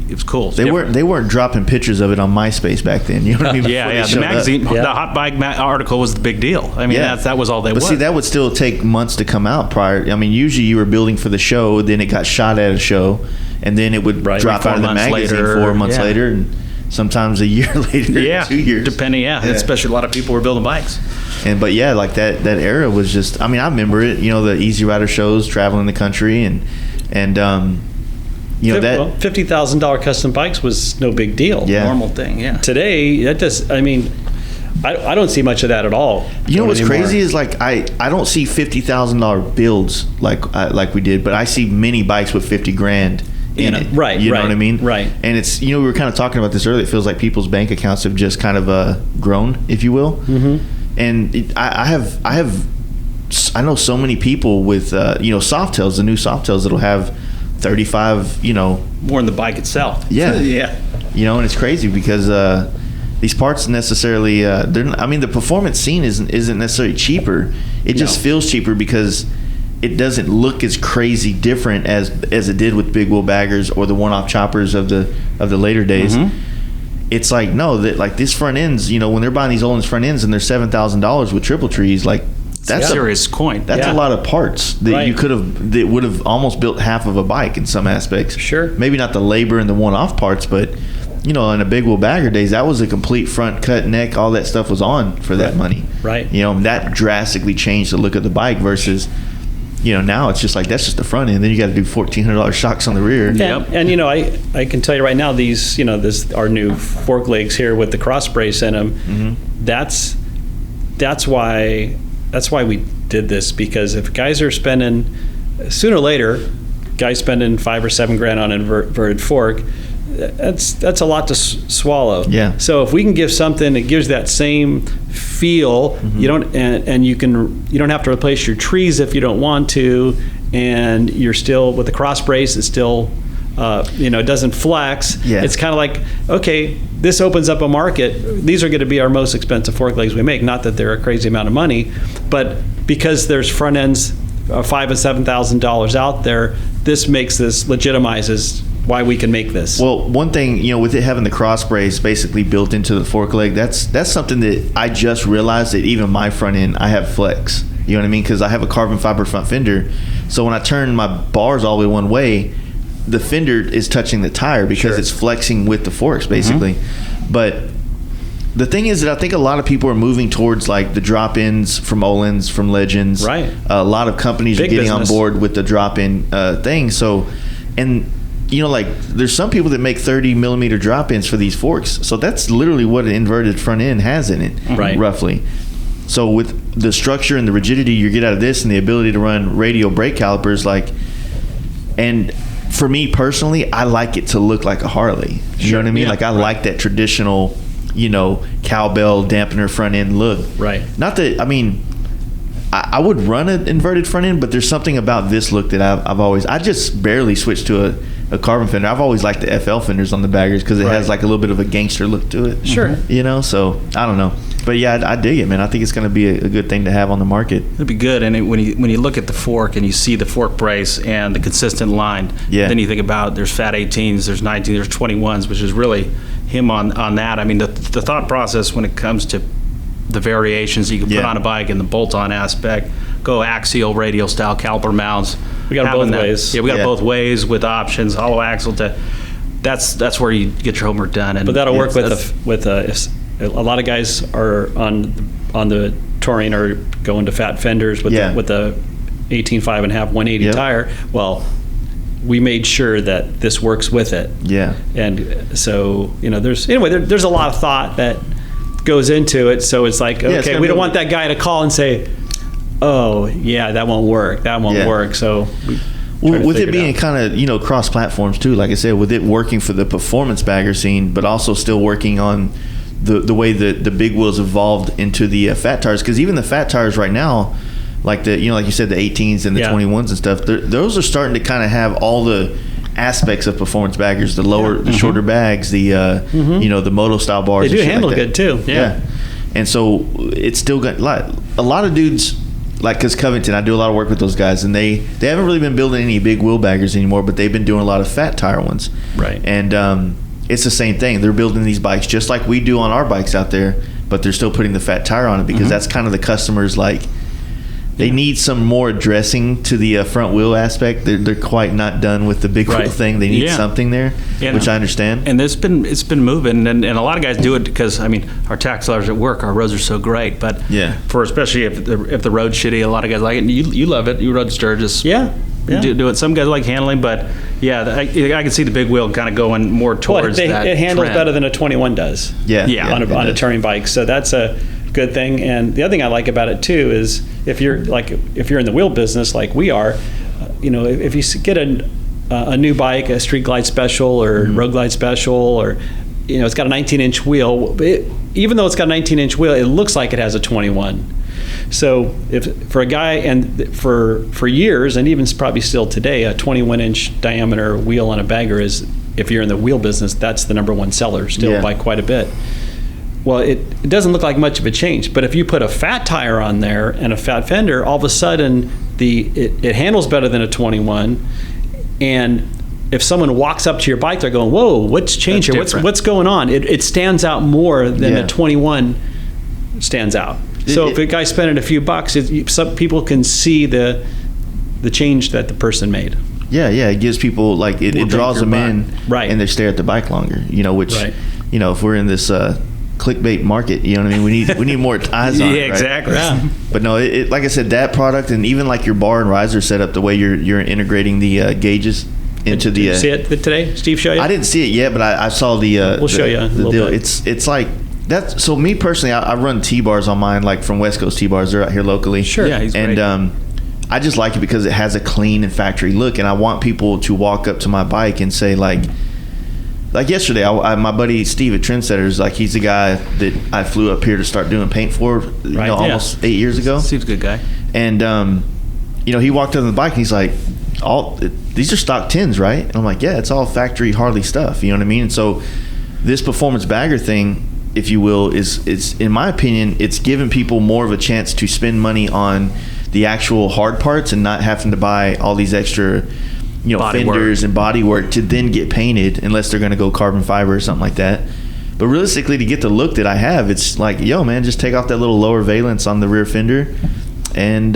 it was cool. They weren't dropping pictures of it on MySpace back then. You know what I mean? Yeah. The magazine, the hot bike article was the big deal. I mean, that was all they. But see, that would still take months to come out prior. I mean, usually you were building for the show, then it got shot at a show, and then it would drop out of the magazine 4 months later, and sometimes a year later, 2 years, depending. Especially a lot of people were building bikes. But like that era was just. I mean, I remember it. You know, the Easy Rider shows, traveling the country, and you know that $50,000 custom bikes was no big deal. Normal thing. Yeah. Today, that does. I mean, I don't see much of that at all. You know what's crazy is like I don't see $50,000 builds like we did, but I see mini bikes with $50,000 in it. Right. You know what I mean? Right. And it's, you know, we were kind of talking about this earlier. It feels like people's bank accounts have just kind of grown, if you will. Mm-hmm. And I know so many people with you know, Softails, the new Softails that'll have 35, you know, more in the bike itself. Yeah. Yeah. You know, and it's crazy because these parts necessarily the performance scene isn't necessarily cheaper. It just feels cheaper because it doesn't look as crazy different as it did with big wheel baggers or the one-off choppers of the later days. Mm-hmm. It's like, no, that like this front ends, you know, when they're buying these Olin's front ends and they're $7,000 with triple trees, like that's a serious coin. That's a lot of parts that that would have almost built half of a bike in some aspects. Sure. Maybe not the labor and the one-off parts, but you know, in a big wheel bagger days, that was a complete front cut, neck, all that stuff was on for that money. Right. You know, that drastically changed the look of the bike versus, you know, now it's just like that's just the front end. Then you got to do $1,400 shocks on the rear. Yep. And you know, I can tell you right now, these, you know, our new fork legs here with the cross brace in them. Mm-hmm. That's why we did this, because if guys are spending sooner or later, guys spending $5,000 or $7,000 on an inverted fork, that's a lot to swallow. Yeah. So if we can give something that gives that same feel, mm-hmm. you don't have to replace your trees if you don't want to, and you're still with the cross brace, it's still you know, it doesn't flex. Yeah. It's kind of like, okay, this opens up a market. These are going to be our most expensive fork legs we make. Not that they're a crazy amount of money, but because there's front ends $5,000 and $7,000 out there, this legitimizes why we can make this. Well, one thing, you know, with it having the cross brace basically built into the fork leg, that's something that I just realized that even my front end, I have flex. You know what I mean? Because I have a carbon fiber front fender. So when I turn my bars all the way one way, the fender is touching the tire because it's flexing with the forks, basically. Mm-hmm. But the thing is that I think a lot of people are moving towards like the drop-ins from Olin's, from Legends. Right. A lot of companies are getting on board with the drop-in thing. So, and you know, like there's some people that make 30 millimeter drop-ins for these forks. So that's literally what an inverted front end has in it, right, roughly. So with the structure and the rigidity you get out of this and the ability to run radial brake calipers, like, and for me personally, I like it to look like a Harley. You know what I mean? Yeah, like I like that traditional, you know, cowbell dampener front end look. Right. Not that, I mean, I would run an inverted front end, but there's something about this look that I just barely switched to a carbon fender. I've always liked the FL fenders on the baggers because it has like a little bit of a gangster look to it. Sure. You know, so I don't know. But yeah, I dig it, man. I think it's going to be a good thing to have on the market. It'd be good. And when you look at the fork and you see the fork brace and the consistent line, then you think about there's fat 18s, there's 19s, there's 21s, which is really him on that. I mean, the thought process when it comes to the variations you can put on a bike and the bolt-on aspect, go axial, radial style caliper mounts. We got both ways. Yeah, we got both ways with options, hollow axle. That's where you get your homework done. And but that'll work with a lot of guys are on the touring or going to fat fenders with the 18.5.5 180 tire. Well, we made sure that this works with it. Yeah. And so, you know, there's a lot of thought that goes into it. So it's like, okay, we don't want that guy to call and say, oh yeah, that won't work. That won't work. So with it being kind of, you know, cross platforms too, like I said, with it working for the performance bagger scene, but also still working on the way that the big wheels evolved into the fat tires, because even the fat tires right now, like the, you know, like you said, the 18s and the 21s and stuff, those are starting to kind of have all the aspects of performance baggers, the lower, the shorter bags, the you know, the moto style bars. They do handle good too. Yeah. And so it's still got a lot of dudes. like, because Covington, I do a lot of work with those guys, and they haven't really been building any big wheel baggers anymore, but they've been doing a lot of fat tire ones. Right. And it's the same thing. They're building these bikes just like we do on our bikes out there, but they're still putting the fat tire on it because that's kind of the customers, like, they need some more addressing to the front wheel aspect. They're quite not done with the big wheel thing. They need something there, which I understand. And it's been moving, and a lot of guys do it because, I mean, our tax dollars at work, our roads are so great. But for especially if the road's shitty, a lot of guys like it. And you love it. You road Sturgis. Yeah. Do it. Some guys like handling, but I can see the big wheel kind of going more towards that. It handles trend. better than a 21 does. On a touring bike. So that's a good thing. And the other thing I like about it too is if you're in the wheel business like we are, if you get a new bike, a Street Glide Special or Road Glide Special, or it's got a 19-inch wheel. Even though it's got a 19-inch wheel, it looks like it has a 21. So for a guy, and for years, and even probably still today, a 21-inch diameter wheel on a bagger is, if you're in the wheel business, that's the number one seller still by quite a bit. Well, it doesn't look like much of a change, but if you put a fat tire on there and a fat fender, all of a sudden it handles better than a 21. And if someone walks up to your bike, they're going, "Whoa, what's changed here? What's going on?" It stands out more than a 21 stands out. So if a guy's spending a few bucks, some people can see the change that the person made. Yeah, it gives people, like, it draws them in, and they stare at the bike longer. Which if we're in this clickbait market, you know what I mean? We need more eyes on it. Yeah, exactly. Yeah. But no, it like I said, that product, and even like your bar and riser setup, the way you're integrating the gauges into the. Did you see it today? Steve show you? I didn't see it yet, but I saw the. We'll show you the deal. It's like. That's so. Me personally, I run T-bars on mine, like from West Coast T-bars. They're out here locally. Sure. Yeah, he's great. And I just like it because it has a clean and factory look, and I want people to walk up to my bike and say, like yesterday, my buddy Steve at Trendsetters, like, he's the guy that I flew up here to start doing paint for, almost 8 years ago. Steve's a good guy. And he walked up on the bike and he's like, these are stock 10s, right? And I'm like, yeah, it's all factory Harley stuff. You know what I mean? And so this performance bagger thing, if you will, is in my opinion, it's giving people more of a chance to spend money on the actual hard parts and not having to buy all these extra, body fenders work and body work to then get painted, unless they're going to go carbon fiber or something like that. But realistically, to get the look that I have, it's like, yo, man, just take off that little lower valence on the rear fender and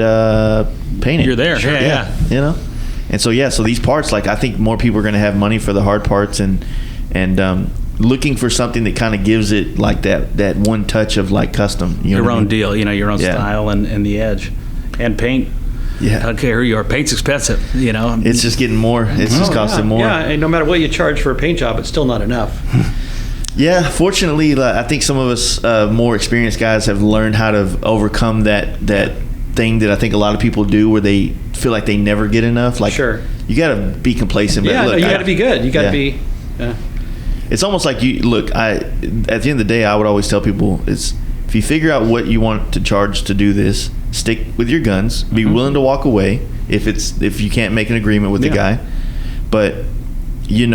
paint it. You're there. Sure, Yeah. And so so these parts, like, I think more people are going to have money for the hard parts and looking for something that kind of gives it like that one touch of, like, custom. Your own deal, your own style and the edge. And paint. Yeah. I don't care who you are. Paint's expensive, It's just getting more. It's just costing more. Yeah, and no matter what you charge for a paint job, it's still not enough. Yeah, fortunately, I think some of us more experienced guys have learned how to overcome that thing that I think a lot of people do, where they feel like they never get enough. Like, sure, you got to be complacent. Yeah, but look, you got to be good. You got to be. It's almost like at the end of the day, I would always tell people, is if you figure out what you want to charge to do this, stick with your guns. Be willing to walk away if you can't make an agreement with the guy. But at the end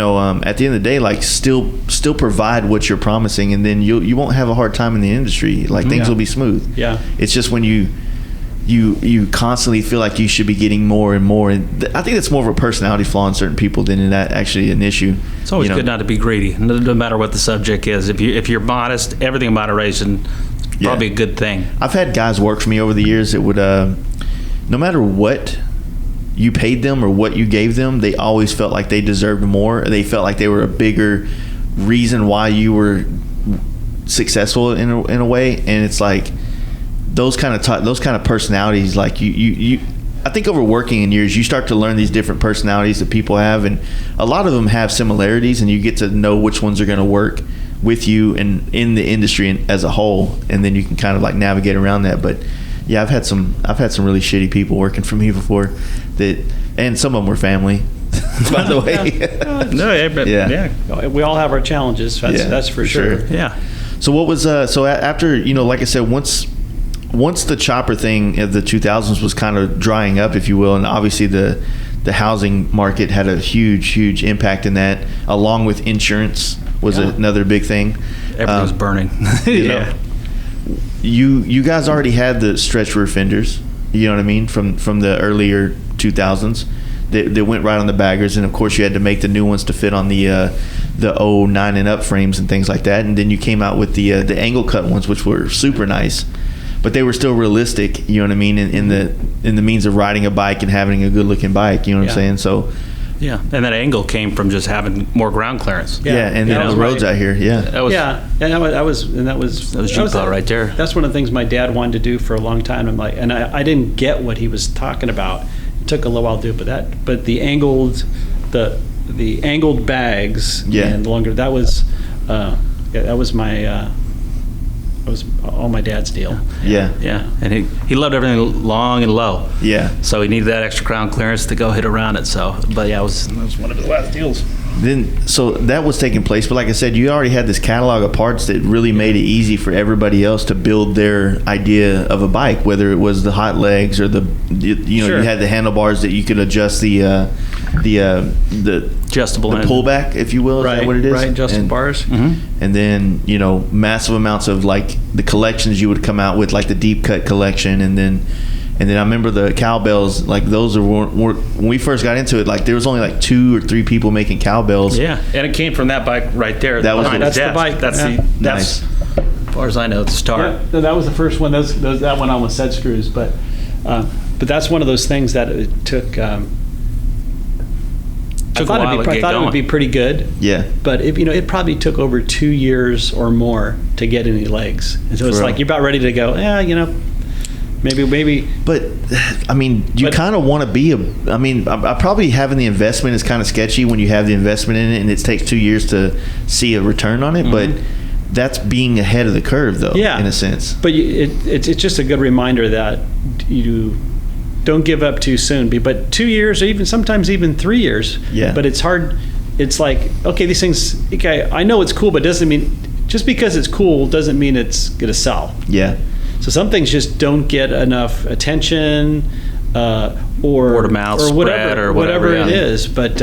of the day, like, still provide what you're promising, and then you won't have a hard time in the industry. Like, things will be smooth. Yeah. It's just when you constantly feel like you should be getting more and more, and I think that's more of a personality flaw in certain people than that actually an issue. It's always good not to be greedy, no matter what the subject is. If you're modest, everything in moderation is probably a good thing. I've had guys work for me over the years that would, no matter what you paid them or what you gave them, they always felt like they deserved more. They felt like they were a bigger reason why you were successful in a way. And it's like those kind of personalities, like you I think over working in years, you start to learn these different personalities that people have, and a lot of them have similarities, and you get to know which ones are going to work with you and in the industry as a whole, and then you can kind of like navigate around that. But yeah, I've had some really shitty people working for me before, and some of them were family. By the way, we all have our challenges. That's for sure. Yeah. So what was after, like I said, once the chopper thing of the 2000s was kind of drying up, if you will, and obviously the housing market had a huge impact in that, along with insurance was another big thing. Everything was burning. You guys already had the stretch rear fenders. You know what I mean? From the earlier 2000s. They went right on the baggers, and of course you had to make the new ones to fit on the 09 and up frames and things like that. And then you came out with the angle cut ones, which were super nice, but they were still realistic. You know what I mean? In the means of riding a bike and having a good looking bike. You know what I'm saying? So. Yeah, and that angle came from just having more ground clearance. Yeah, and then the roads out here. Yeah, that was Jeep right there. That's one of the things my dad wanted to do for a long time. I'm like, and I didn't get what he was talking about. Took a little while to do it, but the angled bags and the longer that was all my dad's deal. Yeah, and he loved everything long and low. Yeah, so he needed that extra crown clearance to go hit around it. So, but yeah, it was one of his last deals. Then, so that was taking place, but like I said, you already had this catalog of parts that really made it easy for everybody else to build their idea of a bike, whether it was the hot legs or you had the handlebars that you could adjust the adjustable pullback, if you will. Is that what it is? Right, adjustable bars. Mm-hmm. And then, massive amounts of like the collections you would come out with, like the deep cut collection, and then I remember the cowbells, like those were when we first got into it, like there was only like 2 or 3 people making cowbells. Yeah, and it came from that bike right there. That's the bike. That's nice. As far as I know, the start. Yeah, that was the first one. That went on with set screws, but that's one of those things that it took. I thought it would be pretty good. Yeah. But it probably took over 2 years or more to get any legs, and so it's like you're about ready to go. Maybe. But I mean, you kind of want to be I probably having the investment is kind of sketchy when you have the investment in it and it takes 2 years to see a return on it. Mm-hmm. But that's being ahead of the curve, though. Yeah. In a sense. But it's just a good reminder that you don't give up too soon. But 2 years, or sometimes even 3 years. Yeah. But it's hard. It's like, okay, these things. Okay, I know it's cool, but doesn't mean just because it's cool doesn't mean it's gonna sell. Yeah. So some things just don't get enough attention, or word of mouth, or whatever it yeah. is. But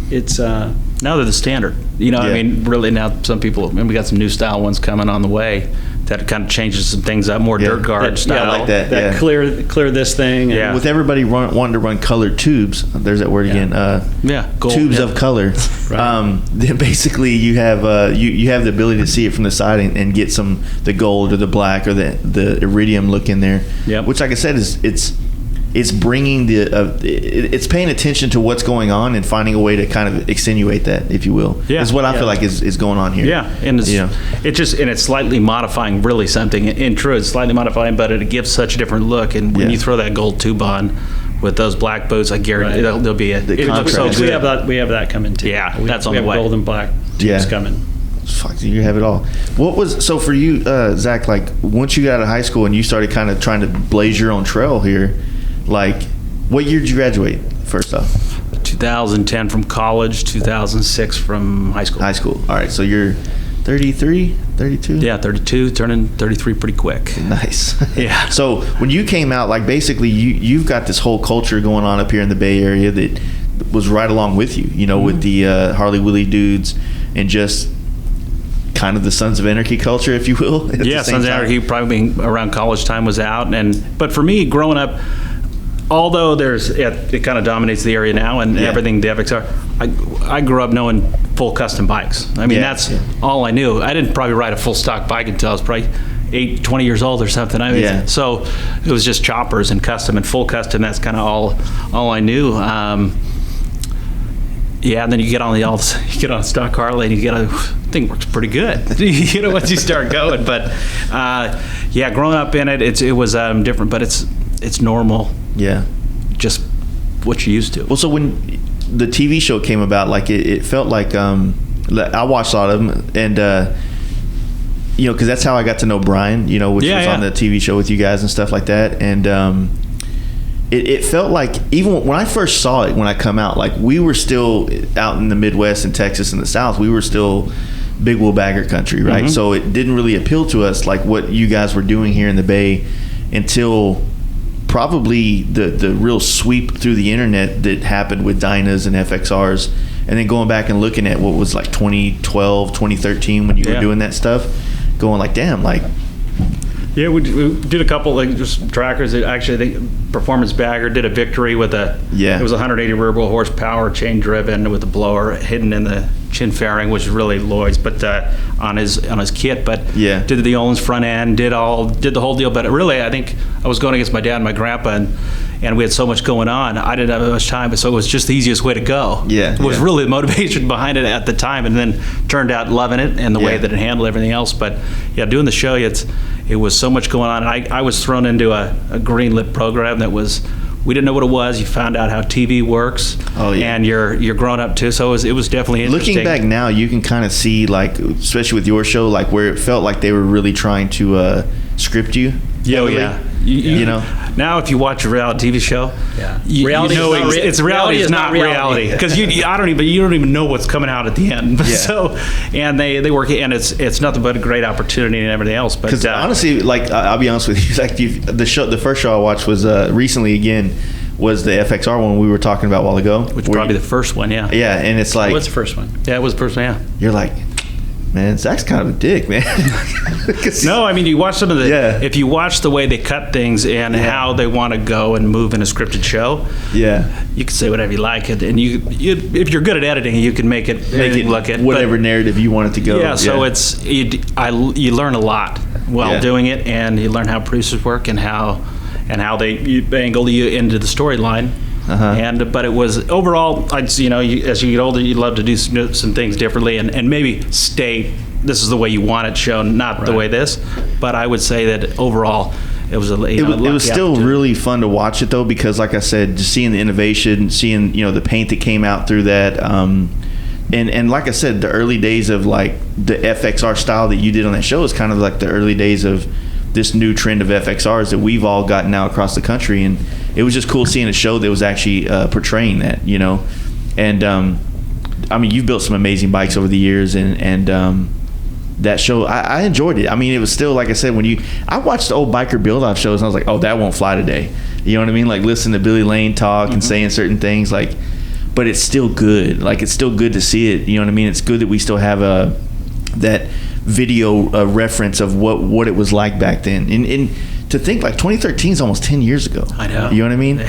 it's now they're the standard. I mean, really now some people. We got some new style ones coming on the way that kind of changes some things up, more dirt guard style. Yeah, I like that. Clear this thing. Yeah. With everybody wanting to run colored tubes, there's that word again. Gold, tubes of color. Right. Then basically you have you have the ability to see it from the side and get the gold or the black or the iridium look in there. Yep. Which, like I said, it's bringing it's paying attention to what's going on and finding a way to kind of extenuate that, if you will. Yeah. Is what I feel like is going on here. Yeah, and it's slightly modifying really something. In truth, it's slightly modifying, but it gives such a different look. And when you throw that gold tube on with those black boots, I guarantee there'll be it looks so good. We have that coming too. Yeah, that's on the way. We have gold and black tubes coming. Fuck, you have it all. So for you, Zach? Like once you got out of high school and you started kind of trying to blaze your own trail here. Like, what year did you graduate, first off? 2010 from college, 2006 from high school. High school. All right, so you're 33, 32? Yeah, 32, turning 33 pretty quick. Nice. Yeah. So when you came out, like basically you've got this whole culture going on up here in the Bay Area that was right along with you, mm-hmm. with the Harley Willy dudes and just kind of the Sons of Anarchy culture, if you will. Yeah, Sons of Anarchy probably around college time was out. But for me, growing up, although it kind of dominates the area now and everything the Fxr, I grew up knowing full custom bikes. I mean, that's all I knew. I didn't probably ride a full stock bike until I was probably 20 years old or something. I mean, so it was just choppers and custom and full custom. That's kind of all I knew. And then you get on a stock Harley and you get thing works pretty good. Once you start going. But growing up in it was different, but it's normal. Yeah. Just what you're used to. Well, so when the TV show came about, like it felt like I watched a lot of them, and because that's how I got to know Brian, which was on the TV show with you guys and stuff like that, and it felt like even when I first saw it, when I come out, like we were still out in the Midwest and Texas and the South, we were still big wheel bagger country, right? Mm-hmm. So it didn't really appeal to us like what you guys were doing here in the Bay until probably the real sweep through the internet that happened with Dynas and FXRs, and then going back and looking at what was like 2012, 2013 when you were doing that stuff, going like, damn, like Yeah, we did a couple like just trackers. Actually, the performance bagger did a victory with it was 180 rear wheel horsepower, chain driven with a blower hidden in the chin fairing, which is really Lloyd's, but on his kit. But did the Olin's front end, did the whole deal. But really, I think I was going against my dad and my grandpa, and we had so much going on. I didn't have much time, so it was just the easiest way to go. It was really the motivation behind it at the time, and then turned out loving it and the way that it handled everything else. But doing the show, it was so much going on. And I was thrown into a greenlit program that was, we didn't know what it was. You found out how TV works, and you're grown up too. So it was definitely interesting. Looking back now, you can kind of see, like, especially with your show, like where it felt like they were really trying to script you. You know, now if you watch a reality TV show, reality is not reality because you don't even know what's coming out at the end. So, and they work, and it's nothing but a great opportunity and everything else. But honestly, like I'll be honest with you, like the first show I watched was recently again was the FXR one we were talking about a while ago, which was probably the first one. And it's like, what's the first one? It was the first one. You're like, man, Zach's kind of a dick, man. No, I mean, you watch some of the, if you watch the way they cut things and how they want to go and move in a scripted show, you can say whatever you like, and you if you're good at editing, you can make it look at whatever narrative you want it to go. So it's you learn a lot while doing it, and you learn how producers work and how they angle you into the storyline. But it was overall, as you get older, you love to do some things differently and maybe this is the way you want it shown, not the way this. But I would say that overall, it was it was still really fun to watch it though, because like I said, just seeing the innovation, seeing the paint that came out through that, and like I said, the early days of like the FXR style that you did on that show is kind of like the early days of this new trend of FXRs that we've all gotten now across the country, and it was just cool seeing a show that was actually portraying that, and I mean, you've built some amazing bikes over the years, and that show, I enjoyed it. I mean, it was still, like I said, I watched the old biker build-off shows and I was like, oh, that won't fly today, you know what I mean, like listen to Billy Lane talk and saying certain things, like, but it's still good, like it's still good to see it, you know what I mean. It's good that we still have that video reference of what it was like back then, and to think like 2013 is almost 10 years ago. I know, you know what I mean.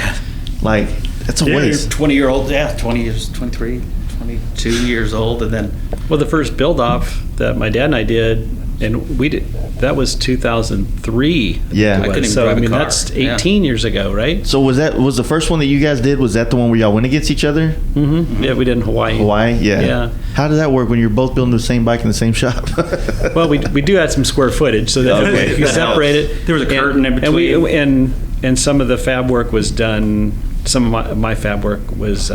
Like that's a waste. 20-year-old 20 years, 23, 22 years old, and then the first build off that my dad and I did, and we did, that was 2003. Yeah, I couldn't even drive a car. That's 18 years ago, right? So was the first one that you guys did? Was that the one where y'all went against each other? Yeah, we did in Hawaii. Yeah. How did that work when you're both building the same bike in the same shop? Well, we do have some square footage, so that you separate it. There was a curtain in between, and some of the fab work was done. Some of my fab work was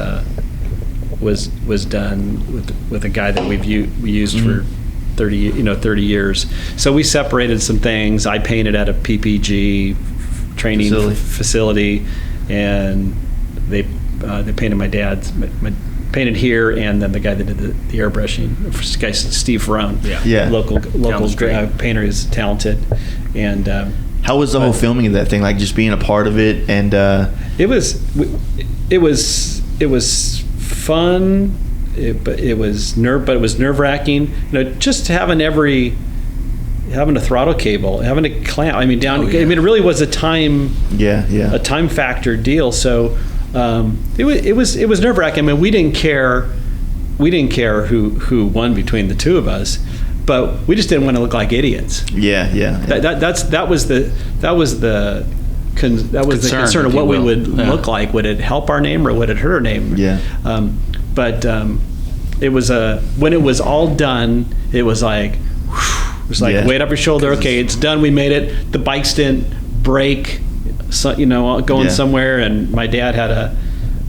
done with a guy that we used for 30 years. So we separated some things. I painted at a PPG training facility, and they painted my dad's. Painted here, and then the guy that did the airbrushing, this guy Steve Ferrone, local painter, is talented. And how was the whole filming of that thing? Like just being a part of it, and it was fun. It was nerve-wracking. Just having a throttle cable, having a clamp. I mean, I mean, it really was a time factor deal. So it was nerve-wracking. I mean, we didn't care who won between the two of us, but we just didn't want to look like idiots. That was the concern of what we would look like. Would it help our name or would it hurt our name? But it was when it was all done, it was like weight up your shoulder. Okay, it's done. We made it. The bikes didn't break. So, going somewhere, and my dad had a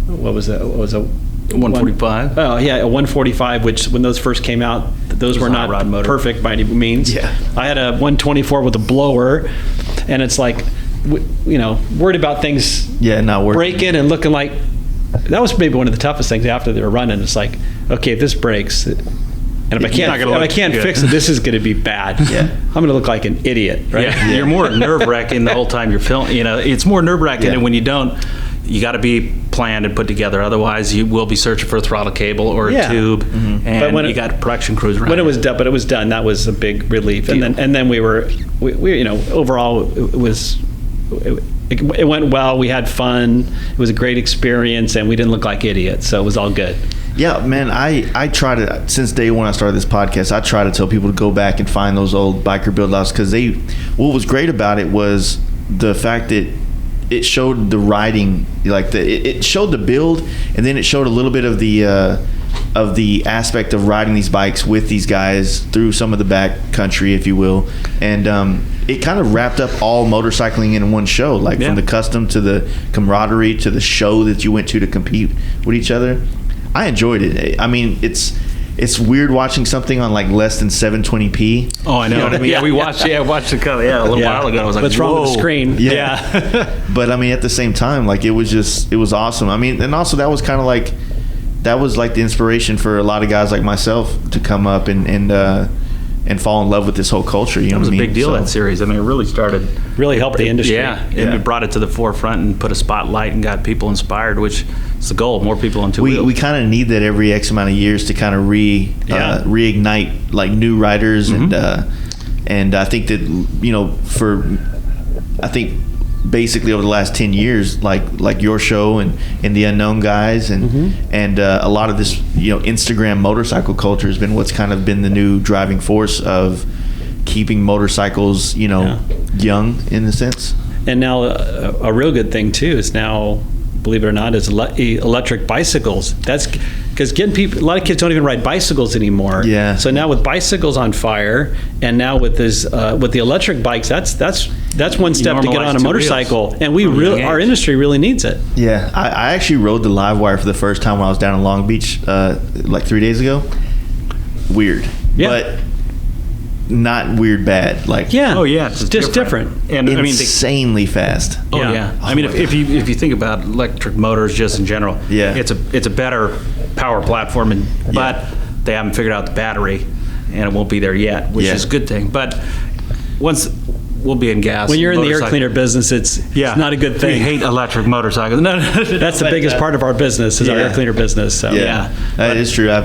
145. Oh yeah, a 145. Which when those first came out, those were not perfect by any means. I had a 124 with a blower, and it's like, worried about things not working, breaking and looking like. That was maybe one of the toughest things after they were running. It's like, okay, if this breaks, and if I can't fix it, this is going to be bad. I'm going to look like an idiot, right? You're more nerve-wracking the whole time you're filming. It's more nerve-wracking, and when you don't, you got to be planned and put together. Otherwise, you will be searching for a throttle cable or a tube, and But when you got production crews running. When it was done, but it was done. That was a big relief. And then we overall it went well. We had fun. It was a great experience, and we didn't look like idiots. So it was all good. Yeah, man, I try to, since day one I started this podcast, I try to tell people to go back and find those old biker build outs, because what was great about it was the fact that it showed the riding, like it showed the build, and then it showed a little bit of the aspect of riding these bikes with these guys through some of the back country, if you will, and it kind of wrapped up all motorcycling in one show, like from the custom to the camaraderie to the show that you went to compete with each other. I enjoyed it. I mean, it's weird watching something on like less than 720p. Oh, I know. You know what I mean? Yeah, we watched. Yeah, I watched it a little while ago. I was like, what's wrong with the screen? Yeah. But I mean, at the same time, like it was awesome. I mean, and also that was kind of like the inspiration for a lot of guys like myself to come up and fall in love with this whole culture. You know, it was what I a mean? big deal, that series. I mean, it really helped the industry. Yeah, it brought it to the forefront and put a spotlight and got people inspired, which is the goal. More people on two wheels. We kind of need that every X amount of years to kind of reignite like new riders, and I think that, you know, I think basically over the last 10 years, like your show and the Unknown guys and a lot of this, you know, Instagram motorcycle culture has been what's kind of been the new driving force of keeping motorcycles, you know, young in a sense. And now a real good thing too is now, believe it or not, is electric bicycles. That's because a lot of kids don't even ride bicycles anymore. Yeah. So now with bicycles on fire, and now with the electric bikes, that's one step to get on a motorcycle, and our industry really needs it. Yeah, I actually rode the live wire for the first time when I was down in Long Beach like 3 days ago. Weird, but not weird bad. Like it's just different. And insanely fast. Oh yeah. I mean, if you think about electric motors just in general, it's a better power platform, but they haven't figured out the battery, and it won't be there yet, which is a good thing. But once we'll be in gas. When you're in the air cleaner business, it's not a good thing. We hate electric motorcycles. That's the biggest part of our business is our air cleaner business. So. That is true. I've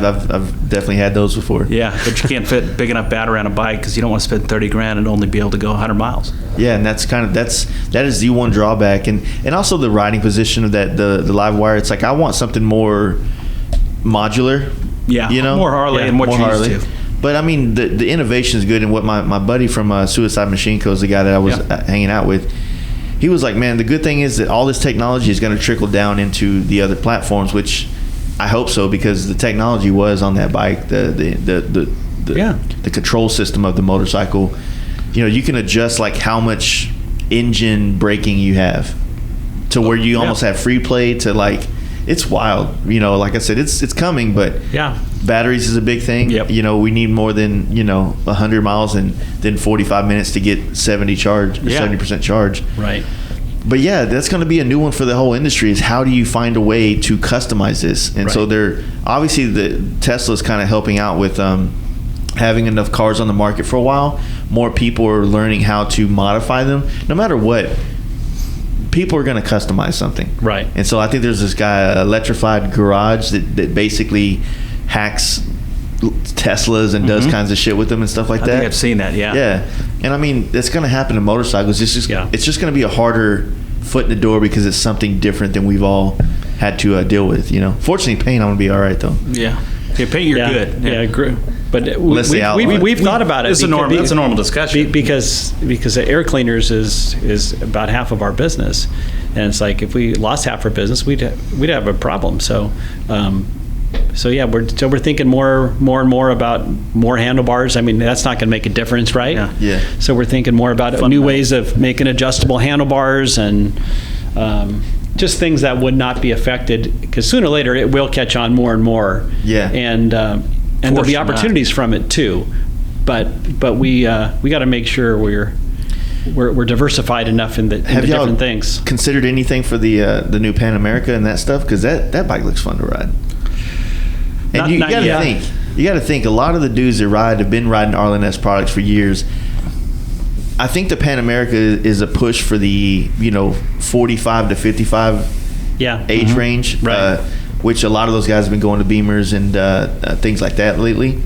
definitely had those before. Yeah, but you can't fit big enough battery on a bike because you don't want to spend $30,000 and only be able to go 100 miles. Yeah, and that is the one drawback, and also the riding position of that the live wire. It's like I want something more modular. Yeah, you know, more Harley and what you're used to. But I mean, the innovation is good, and what my buddy from Suicide Machine Co. is the guy that I was hanging out with. He was like, man, the good thing is that all this technology is going to trickle down into the other platforms, which I hope so, because the technology was on that bike, the control system of the motorcycle. You know, you can adjust like how much engine braking you have to where you almost have free play to like. It's wild, you know. Like I said, it's coming, but batteries is a big thing. You know, we need more than 100 miles and then 45 minutes to get 70 charge or 70% charge. Right. But yeah, that's going to be a new one for the whole industry. Is how do you find a way to customize this? And so they're obviously the Tesla's kind of helping out with having enough cars on the market for a while. More people are learning how to modify them. No matter what, people are going to customize something. Right. And so I think there's this guy, Electrified Garage, that basically hacks Teslas and does kinds of shit with them and stuff like that. I think I've seen that, Yeah. And I mean, it's going to happen to motorcycles. It's just going to be a harder foot in the door because it's something different than we've all had to deal with, you know. Fortunately, paint, I'm going to be all right, though. Yeah. Paint, you're good. Yeah, but we've thought about it. It's a normal discussion because the air cleaners is about half of our business, and it's like if we lost half our business, we'd have a problem. So, we're thinking more and more about more handlebars. I mean, that's not going to make a difference, right? Yeah. So we're thinking more about new ways of making adjustable handlebars and. Just things that would not be affected, because sooner or later it will catch on more and more. Yeah. And there'll be opportunities from it too, but we got to make sure we're diversified enough in the different things. Considered anything for the new Pan America and that stuff? Because that bike looks fun to ride. And you got to think a lot of the dudes that ride have been riding Arlen Ness products for years. I think the Pan America is a push for the 45 to 55 age range, Right. Which a lot of those guys have been going to Beamers and things like that lately.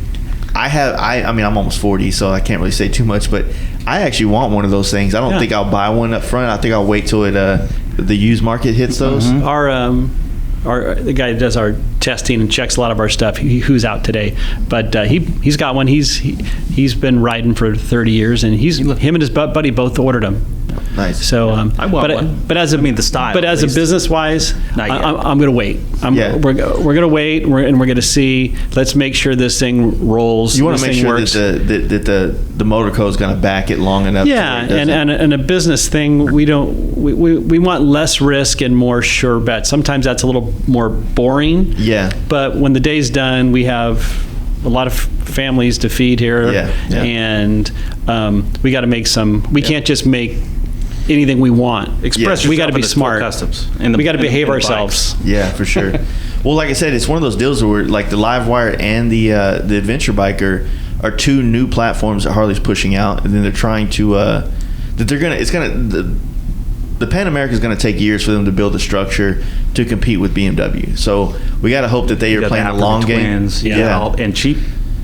I mean, I'm almost 40, so I can't really say too much, but I actually want one of those things. I don't think I'll buy one up front. I think I'll wait till the used market hits those. The guy that does our testing and checks a lot of our stuff, who's out today, but he's got one. He's been riding for 30 years, and him and his buddy both ordered them. Nice. So, I want one. But as the style. But as a business wise, I'm going to wait. We're going to wait, and we're going to see. Let's make sure this thing rolls. You want to make sure that the motor code is going to back it long enough. Yeah, and a business thing, we want less risk and more sure bets. Sometimes that's a little more boring. Yeah. But when the day's done, we have a lot of families to feed here. Yeah. And we got to make some. We can't just make anything we want. Express we got to be smart. Customs. We got to behave ourselves. Yeah, for sure. Well, like I said, it's one of those deals where like the Livewire and the Adventure Bike are two new platforms that Harley's pushing out, and then they're trying to the Pan America is going to take years for them to build a structure to compete with BMW. So we got to hope that they are playing the long game. And cheap.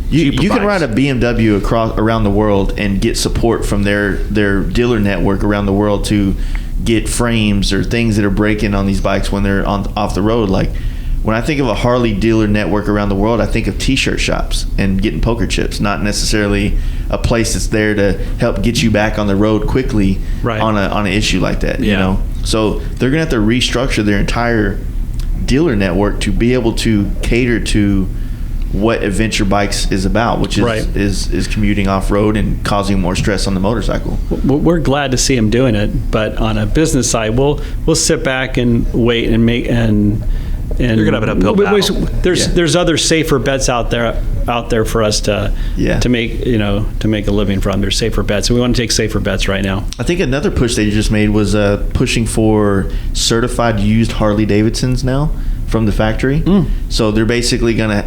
You can ride a BMW around the world and get support from their dealer network around the world to get frames or things that are breaking on these bikes when they're off the road. Like when I think of a Harley dealer network around the world, I think of T-shirt shops and getting poker chips, not necessarily a place that's there to help get you back on the road quickly on an issue like that. You know, so they're gonna have to restructure their entire dealer network to be able to cater to what Adventure Bikes is about, which is commuting off-road and causing more stress on the motorcycle. We're glad to see them doing it, but on a business side, we'll sit back and wait and make and you're gonna have an uphill battle. There's other safer bets out there for us to make to make a living from. There's safer bets, and we want to take safer bets right now. I think another push they just made was pushing for certified used Harley Davidsons now from the factory. So they're basically gonna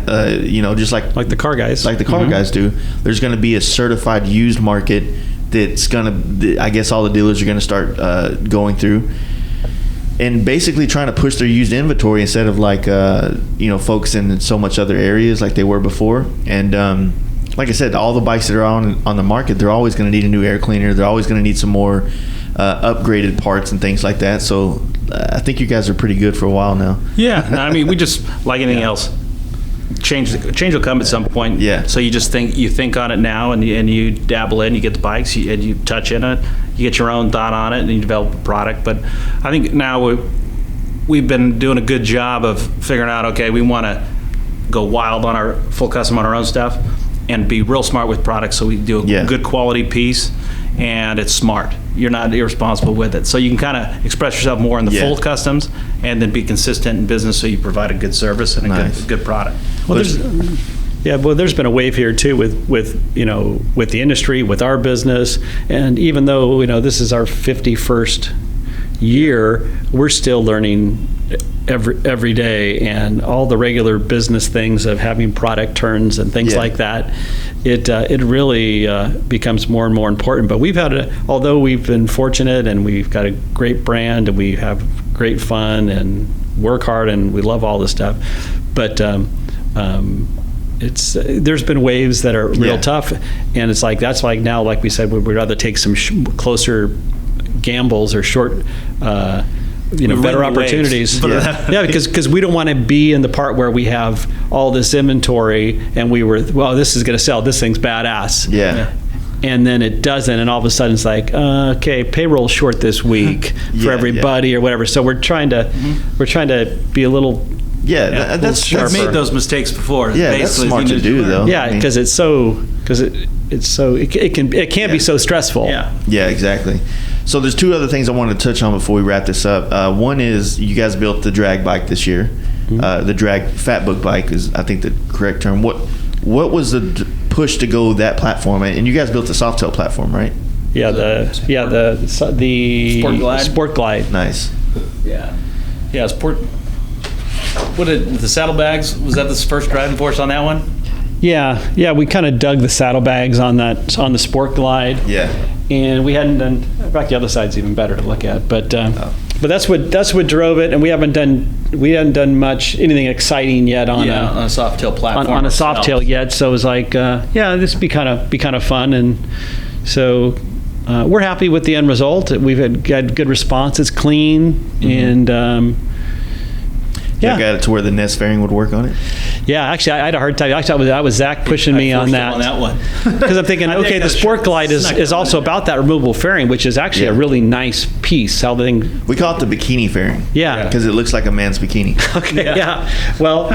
just like the car guys, guys do. There's gonna be a certified used market that's gonna, I guess all the dealers are gonna start going through and basically trying to push their used inventory instead of like focusing in so much other areas like they were before. And like I said, all the bikes that are on the market, they're always going to need a new air cleaner. They're always going to need some more upgraded parts and things like that. So I think you guys are pretty good for a while now. Yeah, I mean, we just like anything else. Change will come at some point. Yeah. So you just think on it now, and you dabble in, you get the bikes, and you touch in it, you get your own thought on it, and you develop a product. But I think now we've been doing a good job of figuring out, okay, we want to go wild on our full custom on our own stuff, and be real smart with products. So we do a good quality piece, and it's smart. You're not irresponsible with it. So you can kind of express yourself more in the full customs, and then be consistent in business, so you provide a good service and a good product. Well, there's been a wave here too with the industry, with our business, and even though this is our 51st year, we're still learning every day, and all the regular business things of having product turns and things like that. It really becomes more and more important. But although we've been fortunate and we've got a great brand and we have great fun and work hard and we love all this stuff, but there's been waves that are real tough, and it's like that's like now, like we said, we'd rather take some closer gambles or short better opportunities. Because we don't want to be in the part where we have all this inventory and this is going to sell, this thing's badass, and then it doesn't, and all of a sudden it's like okay, payroll short this week for everybody or whatever. So we're trying to be a little that's I've made those mistakes before. That's smart to do though. Because it can be so stressful. Exactly. So there's two other things I wanted to touch on before we wrap this up. One is you guys built the drag bike this year. The drag fat book bike is, I think, the correct term. What was the push to go that platform? And you guys built the Softail platform, right? The Sport Glide. Nice. Sport. What did the saddlebags? Was that the first driving force on that one? Yeah. We kind of dug the saddlebags on the Sport Glide. Yeah. And we hadn't done. In fact, the other side's even better to look at. But But that's what drove it, and we haven't done much anything exciting yet on a soft tail platform. On a soft tail yet. So it was like, this would be kind of fun, and so we're happy with the end result. We've had good response. It's clean, and I got it to where the Ness fairing would work on it. Yeah, actually, I had a hard time. Actually, that was Zack pushing me on that. On that one, because I'm thinking, okay, the Sport Glide is also about that removable fairing, which is actually a really nice piece. How the thing, we call it the bikini fairing. Yeah, because it looks like a man's bikini. Okay, yeah. Well,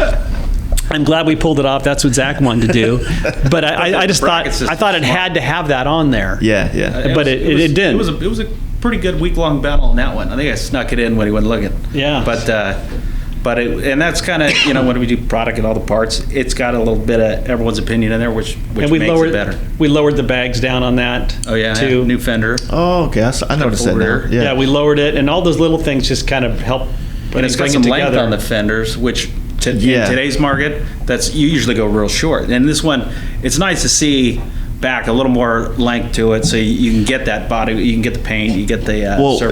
I'm glad we pulled it off. That's what Zack wanted to do. But I just thought it had to have that on there. Yeah. But it didn't. It was a pretty good week-long battle on that one. I think I snuck it in when he wasn't looking. Yeah. And that's kind of, when we do product and all the parts, it's got a little bit of everyone's opinion in there, which makes it better. We lowered the bags down on that. Oh yeah, too. New fender. Oh, okay. I noticed that now. Yeah, we lowered it, and all those little things just kind of help. And it's got some length on the fenders, which in today's market, you usually go real short. And this one, it's nice to see back a little more length to it, so you can get that body, you can get the paint, you get the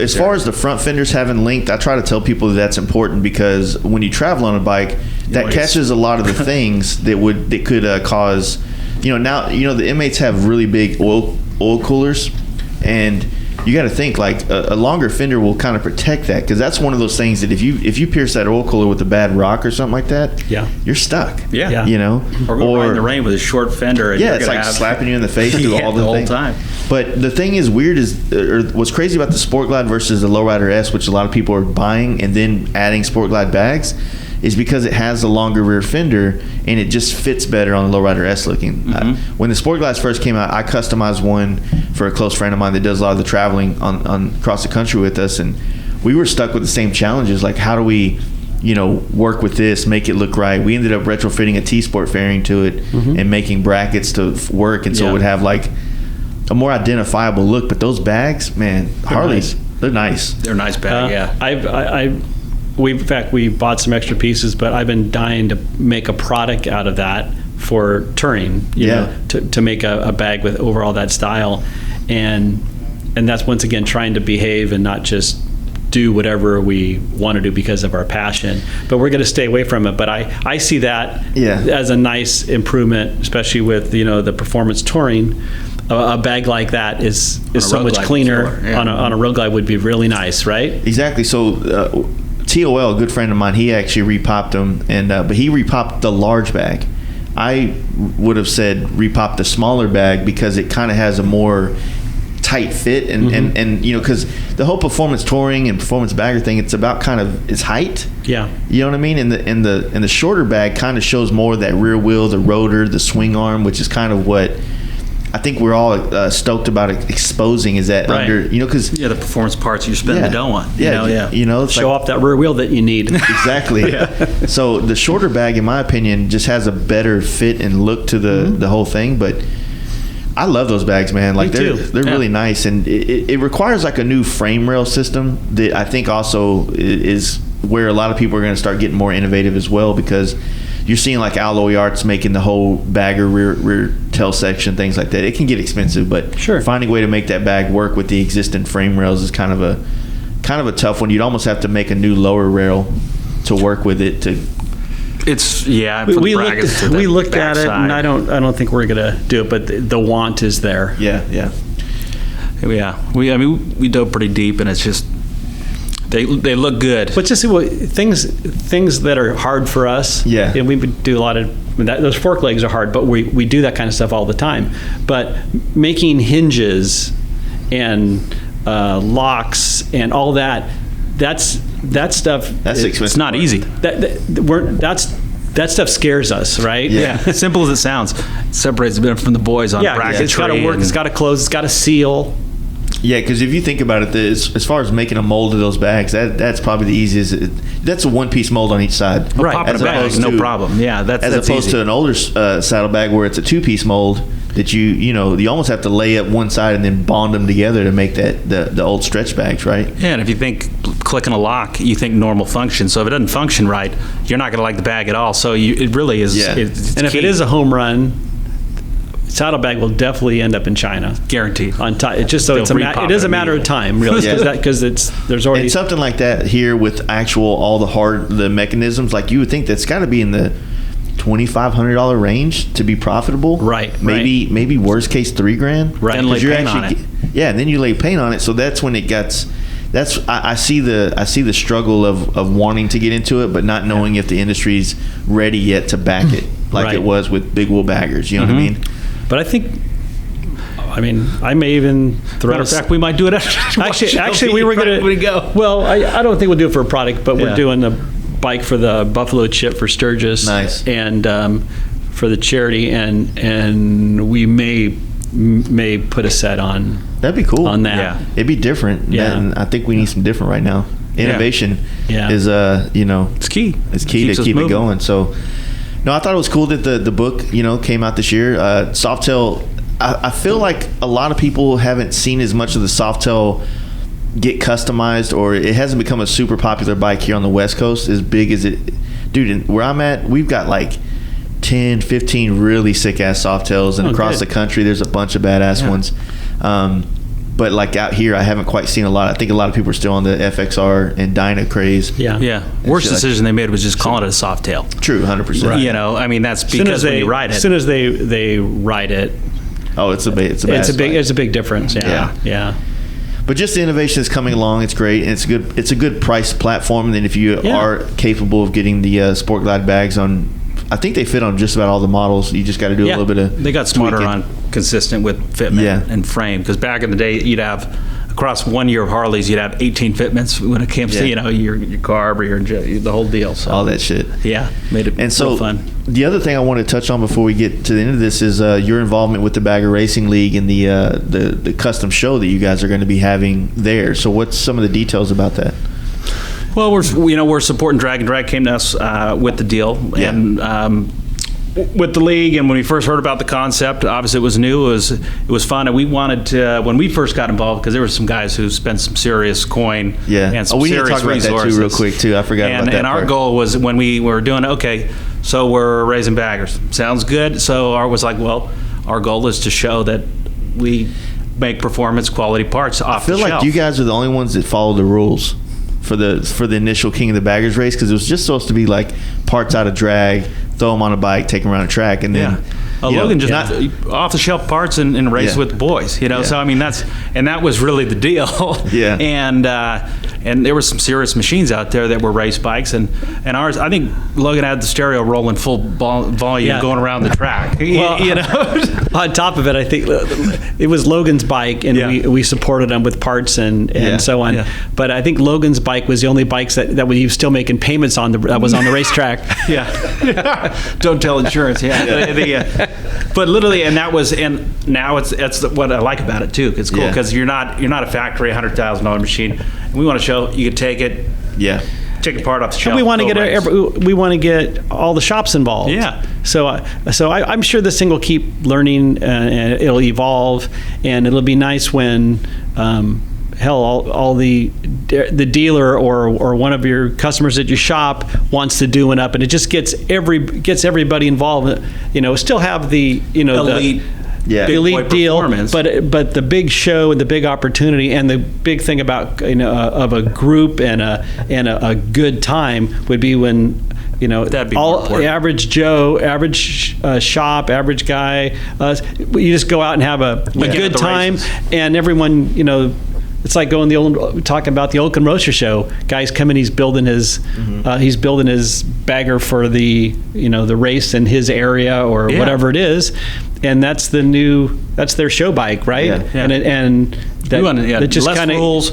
as far as the front fenders having length, I try to tell people that's important, because when you travel on a bike, that catches a lot of the things that could cause, now the inmates have really big oil coolers, and you got to think like a longer fender will kind of protect that, because that's one of those things that if you pierce that oil cooler with a bad rock or something like that, you're stuck. Yeah. Yeah. Or going in the rain with a short fender. And it's like slapping you in the face through all the whole time. But the thing is weird what's crazy about the Sport Glide versus the Lowrider S, which a lot of people are buying and then adding Sport Glide bags, is because it has a longer rear fender and it just fits better on the Lowrider S looking. When the Sport Glides first came out, I customized one for a close friend of mine that does a lot of the traveling on across the country with us, and we were stuck with the same challenges. Like, how do we, work with this, make it look right? We ended up retrofitting a T-Sport fairing to it and making brackets to work, and so it would have like a more identifiable look. But those bags, man, Harley's, they're nice. They're a nice bag, we bought some extra pieces, but I've been dying to make a product out of that for touring, to make a bag with overall that style, and that's once again trying to behave and not just do whatever we want to do because of our passion, but we're going to stay away from it. But I see that as a nice improvement, especially with the performance touring. A bag like that is so much cleaner. On a road glide would be really nice, right? Exactly. So TOL, a good friend of mine, he actually repopped them, but he repopped the large bag. I would have said repop the smaller bag because it kind of has a more tight fit, and because the whole performance touring and performance bagger thing, it's about kind of its height. Yeah, you know what I mean. And the shorter bag kind of shows more of that rear wheel, the rotor, the swing arm, which is kind of what I think we're all stoked about exposing, is that under, because the performance parts you spend the dough on. It's show off that rear wheel that you need. Exactly. So the shorter bag, in my opinion, just has a better fit and look to the whole thing. But I love those bags, man. Like they're really nice, and it requires like a new frame rail system that I think also is where a lot of people are going to start getting more innovative as well, because you're seeing like Alloy Arts making the whole bagger rear tail section, things like that. It can get expensive, but finding a way to make that bag work with the existing frame rails is kind of a tough one. You'd almost have to make a new lower rail to work with it. We looked at it, and I don't think we're gonna do it, but the want is there. Yeah. We dove pretty deep, and it's just they look good. But just things that are hard for us. Yeah. And we would do a lot of those fork legs are hard, but we do that kind of stuff all the time. But making hinges and locks and all that stuff. That's expensive. It's not easy. That stuff scares us, right? Yeah. Simple as it sounds, it separates a bit from the boys on bracketry. It's got to work. It's got to close. It's got to seal. Yeah, because if you think about it, as far as making a mold of those bags, that's probably the easiest. That's a one-piece mold on each side. Right. As opposed to, no problem. Yeah, that's opposed to an older saddlebag where it's a two-piece mold that you almost have to lay up one side and then bond them together to make that the old stretch bags, right? Yeah, and if you think clicking a lock, you think normal function. So if it doesn't function right, you're not going to like the bag at all. So it really is. Yeah. And if it is a home run, saddlebag will definitely end up in China. Guaranteed. It's just so it is a matter of time, really, because there's already and something like that here with all the mechanisms. Like you would think that's got to be in the $2,500 range to be profitable, right? Maybe worst case $3,000, right? And lay paint on it. Yeah, and then you lay paint on it, so that's when it gets. I see the struggle of wanting to get into it, but not knowing if the industry's ready yet to back it, like it was with big wheel baggers. You know what I mean? But I may even throw. Matter of fact, we might do it after. Actually, we were going to go. Well, I don't think we'll do it for a product, but we're doing a bike for the Buffalo Chip for Sturgis, nice, and for the charity, and we may put a set on. That'd be cool on that. Yeah. It'd be different. Yeah, and I think we need some different right now. Innovation is it's key. It's key to keep it going. So. No, I thought it was cool that the book, came out this year. Softail, I feel like a lot of people haven't seen as much of the Softail get customized, or it hasn't become a super popular bike here on the West Coast as big as it. Dude, where I'm at, we've got like 10, 15 really sick-ass Softails, and across the country there's a bunch of badass ones. But like out here, I haven't quite seen a lot. I think a lot of people are still on the FXR and Dyna craze. Yeah. Worst decision they made was just calling it a Softail. True, 100%. Right. That's because when you ride it. As soon as they ride it. Oh, it's a big difference. Yeah. But just the innovation is coming along. It's great, and it's a good price platform. And then if you are capable of getting the Sport Glide bags on, I think they fit on just about all the models. You just got to do a little bit of. They got smarter on consistent with fitment and frame, because back in the day you'd have across 1 year of Harleys you'd have 18 fitments when it came to your carb or the whole deal. So all that shit. Yeah, made it real fun. The other thing I want to touch on before we get to the end of this is your involvement with the Bagger Racing League and the custom show that you guys are going to be having there. So what's some of the details about that? Well, we're supporting Drag, and Drag came to us with the deal, and with the league. And when we first heard about the concept, obviously it was new. It was fun, and we wanted to, when we first got involved, because there were some guys who spent some serious coin and some we serious need to talk resources. about that too, real quick too. I forgot about that. And our goal was, when we were doing so we're raising baggers. Sounds good. So our goal is to show that we make performance quality parts off the shelf. I feel like you guys are the only ones that follow the rules for the initial King of the Baggers race, because it was just supposed to be like parts out of drag, throw them on a bike, take them around a track, and then Logan just off the shelf parts and race with the boys. So that was really the deal. And there were some serious machines out there that were race bikes, and ours. I think Logan had the stereo rolling full volume going around the track. On top of it, I think it was Logan's bike, and we supported him with parts and so on. Yeah. But I think Logan's bike was the only bikes that we were still making payments on that was on the racetrack. Don't tell insurance. But literally, and now it's what I like about it too. It's cool because you're not a factory $100,000 machine. And we want to show you can take it. Take it part off the shelf. And we want to get all the shops involved. So I'm sure this thing will keep learning, and it'll evolve, and it'll be nice when all the dealer or one of your customers at your shop wants to do one up, and it just gets everybody involved. Still have the elite. The elite deal, but the big show and the big opportunity and the big thing about of a group and a good time would be when that'd be the average Joe, average shop, average guy, you just go out and have a good time, and everyone it's like talking about the Oaken Roaster Show. Guy's coming, he's building his bagger for the the race in his area or whatever it is, and that's their show bike, right? And that just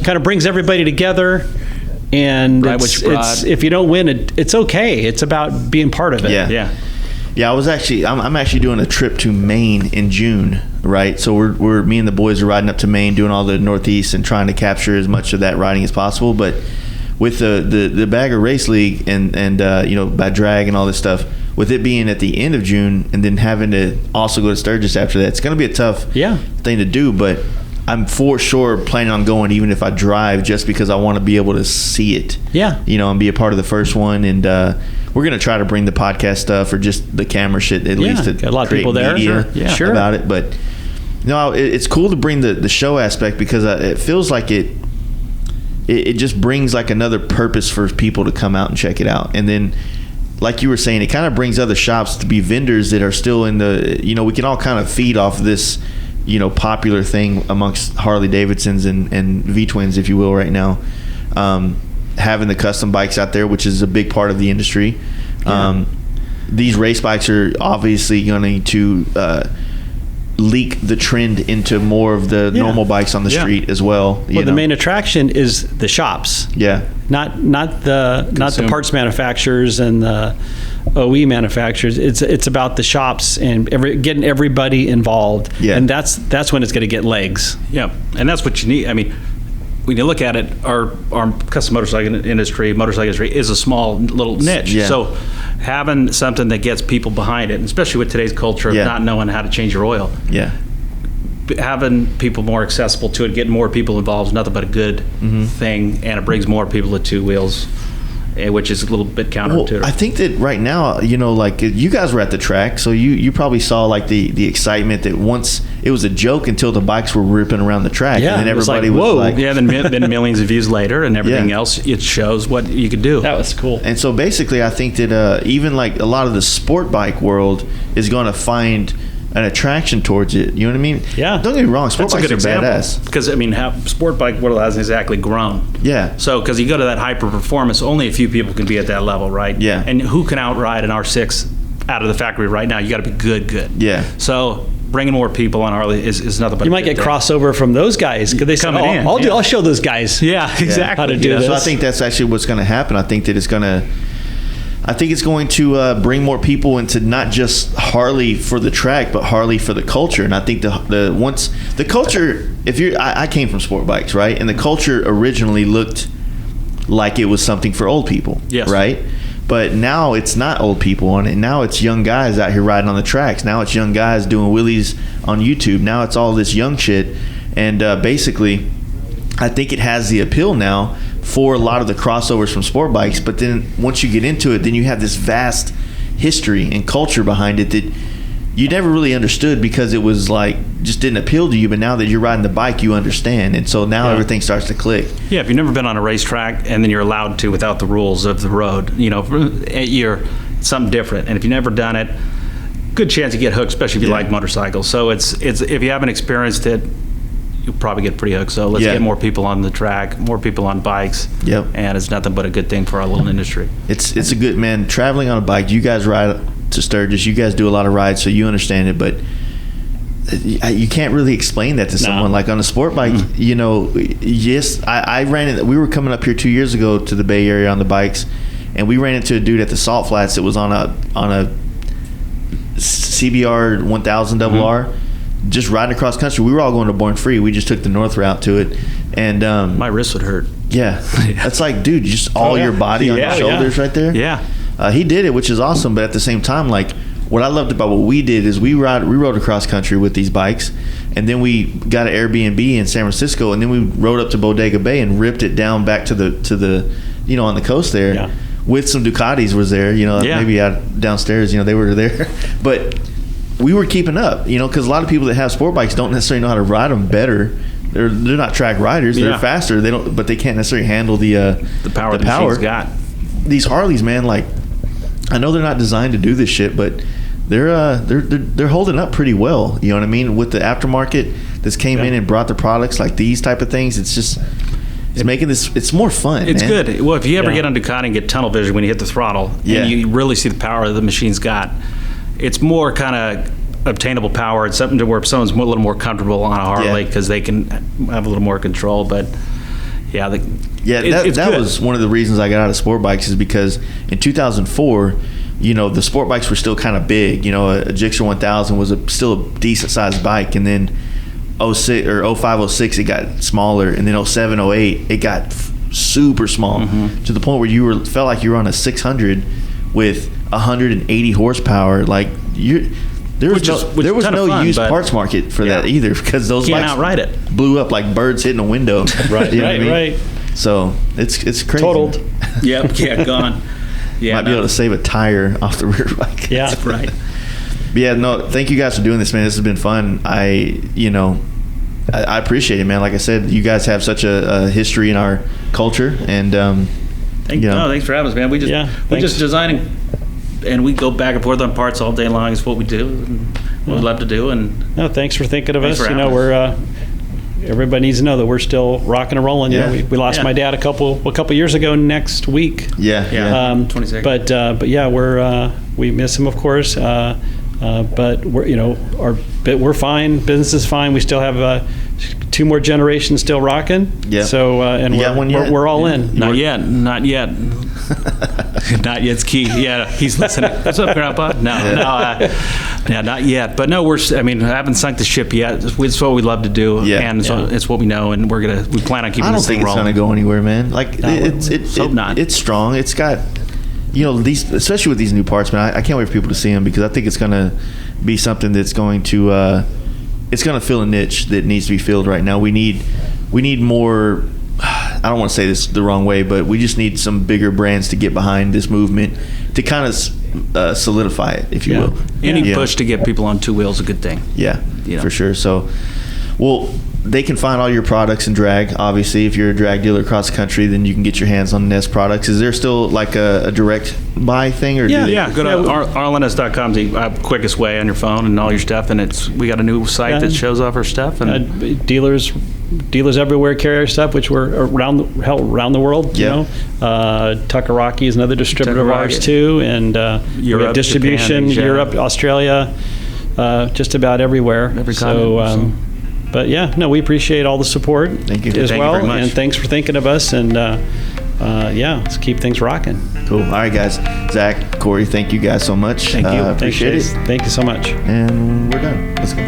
kind of brings everybody together. And it's if you don't win, it's okay. It's about being part of it. I'm actually doing a trip to Maine in June, right? So we're me and the boys are riding up to Maine, doing all the Northeast and trying to capture as much of that riding as possible. But with the Bagger Race League and by drag and all this stuff, with it being at the end of June and then having to also go to Sturgis after that, it's going to be a tough thing to do. But I'm for sure planning on going, even if I drive, just because I want to be able to see it. And be a part of the first one. And we're gonna try to bring the podcast stuff or just the camera shit at least to got a lot of create people there. media Sure. about it. But no, it's cool to bring the show aspect because it feels like it just brings like another purpose for people to come out and check it out. And then, like you were saying, it kind of brings other shops to be vendors that are still in the, we can all kind of feed off this, popular thing amongst Harley Davidsons and V-twins, if you will, right now. Having the custom bikes out there, which is a big part of the industry. These race bikes are obviously going to leak the trend into more of the normal bikes on the street as well. The main attraction is the shops. Yeah. Not the parts manufacturers and the OE manufacturers. It's about the shops and getting everybody involved. Yeah. And that's when it's going to get legs. Yeah. And that's what you need. I mean, when you look at it, our custom motorcycle industry is a small little niche. Yeah. So having something that gets people behind it, and especially with today's culture of not knowing how to change your oil, having people more accessible to it, getting more people involved is nothing but a good thing, and it brings more people to two wheels, which is a little bit counterintuitive. Well, I think that right now, like you guys were at the track, so you probably saw like the excitement that once it was a joke until the bikes were ripping around the track, and then everybody was like, yeah, then millions of views later and everything else, it shows what you could do. That was cool. And so basically, I think that even like a lot of the sport bike world is going to find an attraction towards it. You know what I mean? Yeah. Don't get me wrong. Sport That's bikes a good are example. badass. Because, I mean, sport bike world hasn't exactly grown. Yeah. So, because you go to that hyper performance, only a few people can be at that level, right? Yeah. And who can outride an R6 out of the factory right now? You got to be good. Yeah. So, bringing more people on Harley is nothing but you might get crossover from those guys because they say, I'll show those guys. Yeah, exactly. How to do this. So I think that's actually what's going to happen. I think it's going to bring more people into not just Harley for the track, but Harley for the culture. And I think the culture, I came from sport bikes, right? And the culture originally looked like it was something for old people, right? But now it's not old people on it. Now it's young guys out here riding on the tracks. Now it's young guys doing wheelies on YouTube. Now it's all this young shit. And basically, I think it has the appeal now for a lot of the crossovers from sport bikes. But then once you get into it, then you have this vast history and culture behind it that you never really understood because it was like just didn't appeal to you. But now that you're riding the bike, you understand. And so now everything starts to click. Yeah, if you've never been on a racetrack and then you're allowed to without the rules of the road, you're something different. And if you've never done it, good chance you get hooked, especially if you like motorcycles. So it's if you haven't experienced it, you'll probably get pretty hooked. So let's get more people on the track, more people on bikes. Yep. And it's nothing but a good thing for our little industry. It's a good, man, traveling on a bike. You guys ride to Sturgis. You guys do a lot of rides, so you understand it. But you can't really explain that to someone. Like on a sport bike, yes, I ran it. We were coming up here 2 years ago to the Bay Area on the bikes, and we ran into a dude at the Salt Flats that was on a CBR 1000 RR. Just riding across country. We were all going to Born Free. We just took the north route to it, and my wrist would hurt. Yeah, that's like, dude, just all your body on your shoulders right there. Yeah, he did it, which is awesome. But at the same time, like what I loved about what we did is we rode across country with these bikes, and then we got an Airbnb in San Francisco, and then we rode up to Bodega Bay and ripped it down back to the on the coast there. Yeah. With some Ducatis was there, maybe out downstairs, they were there, but we were keeping up, because a lot of people that have sport bikes don't necessarily know how to ride them better. They're not track riders. They're faster. But they can't necessarily handle the power the machine's got. These Harleys, man, like I know they're not designed to do this shit, but they're holding up pretty well. You know what I mean? With the aftermarket that's came in and brought the products like these type of things, it's just making this. It's more fun. It's man. good. Well, if you ever get on Ducati and get tunnel vision when you hit the throttle, and you really see the power that the machine's got. It's more kind of obtainable power. It's something to where someone's a little more comfortable on a Harley because they can have a little more control. But that was one of the reasons I got out of sport bikes is because in 2004, the sport bikes were still kind of big. A Gixxer 1000 was still a decent sized bike, and then 06 or 05, 06 it got smaller, and then 07, 08 it got super small to the point where felt like you were on a 600 with 180 horsepower. Like there was no used parts market for that either, because those can't bikes outride it. Blew up like birds hitting a window. Right. Right. So it's crazy. Totaled. Yep. Yeah. Gone. Might be able to save a tire off the rear bike. Yeah, right. But yeah, no, thank you guys for doing this, man. This has been fun. I appreciate it, man. Like I said, you guys have such a history in our culture, and thanks for having us, man. We're just designing, and we go back and forth on parts all day long. It's what we do, and what we love to do. And no, thanks for thinking of us. We're everybody needs to know that we're still rocking and rolling. Yeah. We lost my dad a couple years ago next week. 22nd. But yeah, we miss him, of course. But we're fine. Business is fine. We still have 2 more generations still rocking. Yeah. So we're all in. Not yet. Not yet's key. Yeah, he's listening. What's up, Grandpa? No, not yet. But no, I haven't sunk the ship yet. It's what we love to do, and it's what we know, and we plan on keeping. I don't this think thing it's rolling. going to go anywhere, man. Like Hope not. It's strong. It's got, these, especially with these new parts, man. I can't wait for people to see them, because I think it's going to be something that's going to it's going to fill a niche that needs to be filled right now. We need more. I don't want to say this the wrong way, but we just need some bigger brands to get behind this movement to kind of solidify it, if you will. Any push to get people on 2 wheels is a good thing. Yeah, for sure. So, they can find all your products in drag. Obviously, if you're a drag dealer across the country, then you can get your hands on Ness products. Is there still like a direct buy thing? Or Go to arlenness.com, the quickest way on your phone and all your stuff. And we got a new site that shows off our stuff. And dealers everywhere carry our stuff, which we're around the world. Takaraki is another distributor of ours too, and Europe, we have distribution, Japan, Europe, Australia, just about everyver. Every continent. But yeah, no, we appreciate all the support. Thank you. As Thank well, you very much. and thanks for thinking of us. And let's keep things rocking. Cool. All right, guys. Zach, Cory, thank you guys so much. Thank you. Appreciate it. Thank you so much. And we're done. Let's go.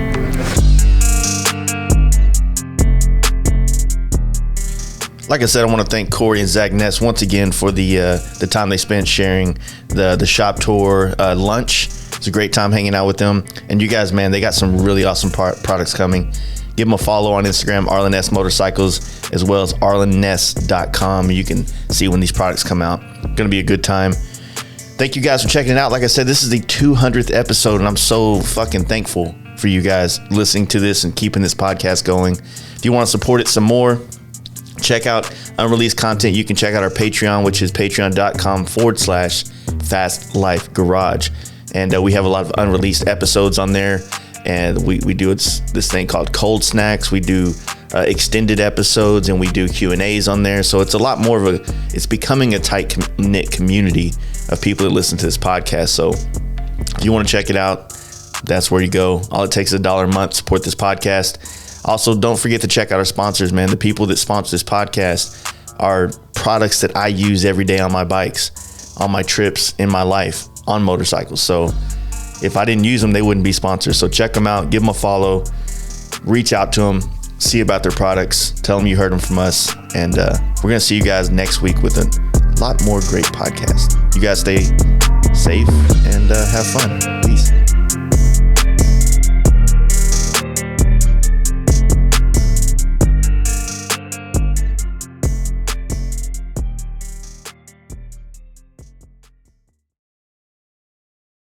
Like I said, I want to thank Cory and Zack Ness once again for the time they spent sharing the shop tour lunch. It's a great time hanging out with them. And you guys, man, they got some really awesome products coming. Give them a follow on Instagram, Arlen Ness Motorcycles, as well as arlenness.com. You can see when these products come out. Going to be a good time. Thank you guys for checking it out. Like I said, this is the 200th episode, and I'm so fucking thankful for you guys listening to this and keeping this podcast going. If you want to support it some more, check out unreleased content. You can check out our Patreon, which is patreon.com/FastLifeGarage. And we have a lot of unreleased episodes on there. And we do this thing called Cold Snacks. We do extended episodes, and we do Q&As on there. So it's a lot more of it's becoming a tight-knit community of people that listen to this podcast. So if you want to check it out, that's where you go. All it takes is $1 a month to support this podcast. Also, don't forget to check out our sponsors, man. The people that sponsor this podcast are products that I use every day on my bikes, on my trips, in my life, on motorcycles. So if I didn't use them, they wouldn't be sponsors. So check them out, give them a follow, reach out to them, see about their products, tell them you heard them from us. And we're going to see you guys next week with a lot more great podcasts. You guys stay safe and have fun. Peace.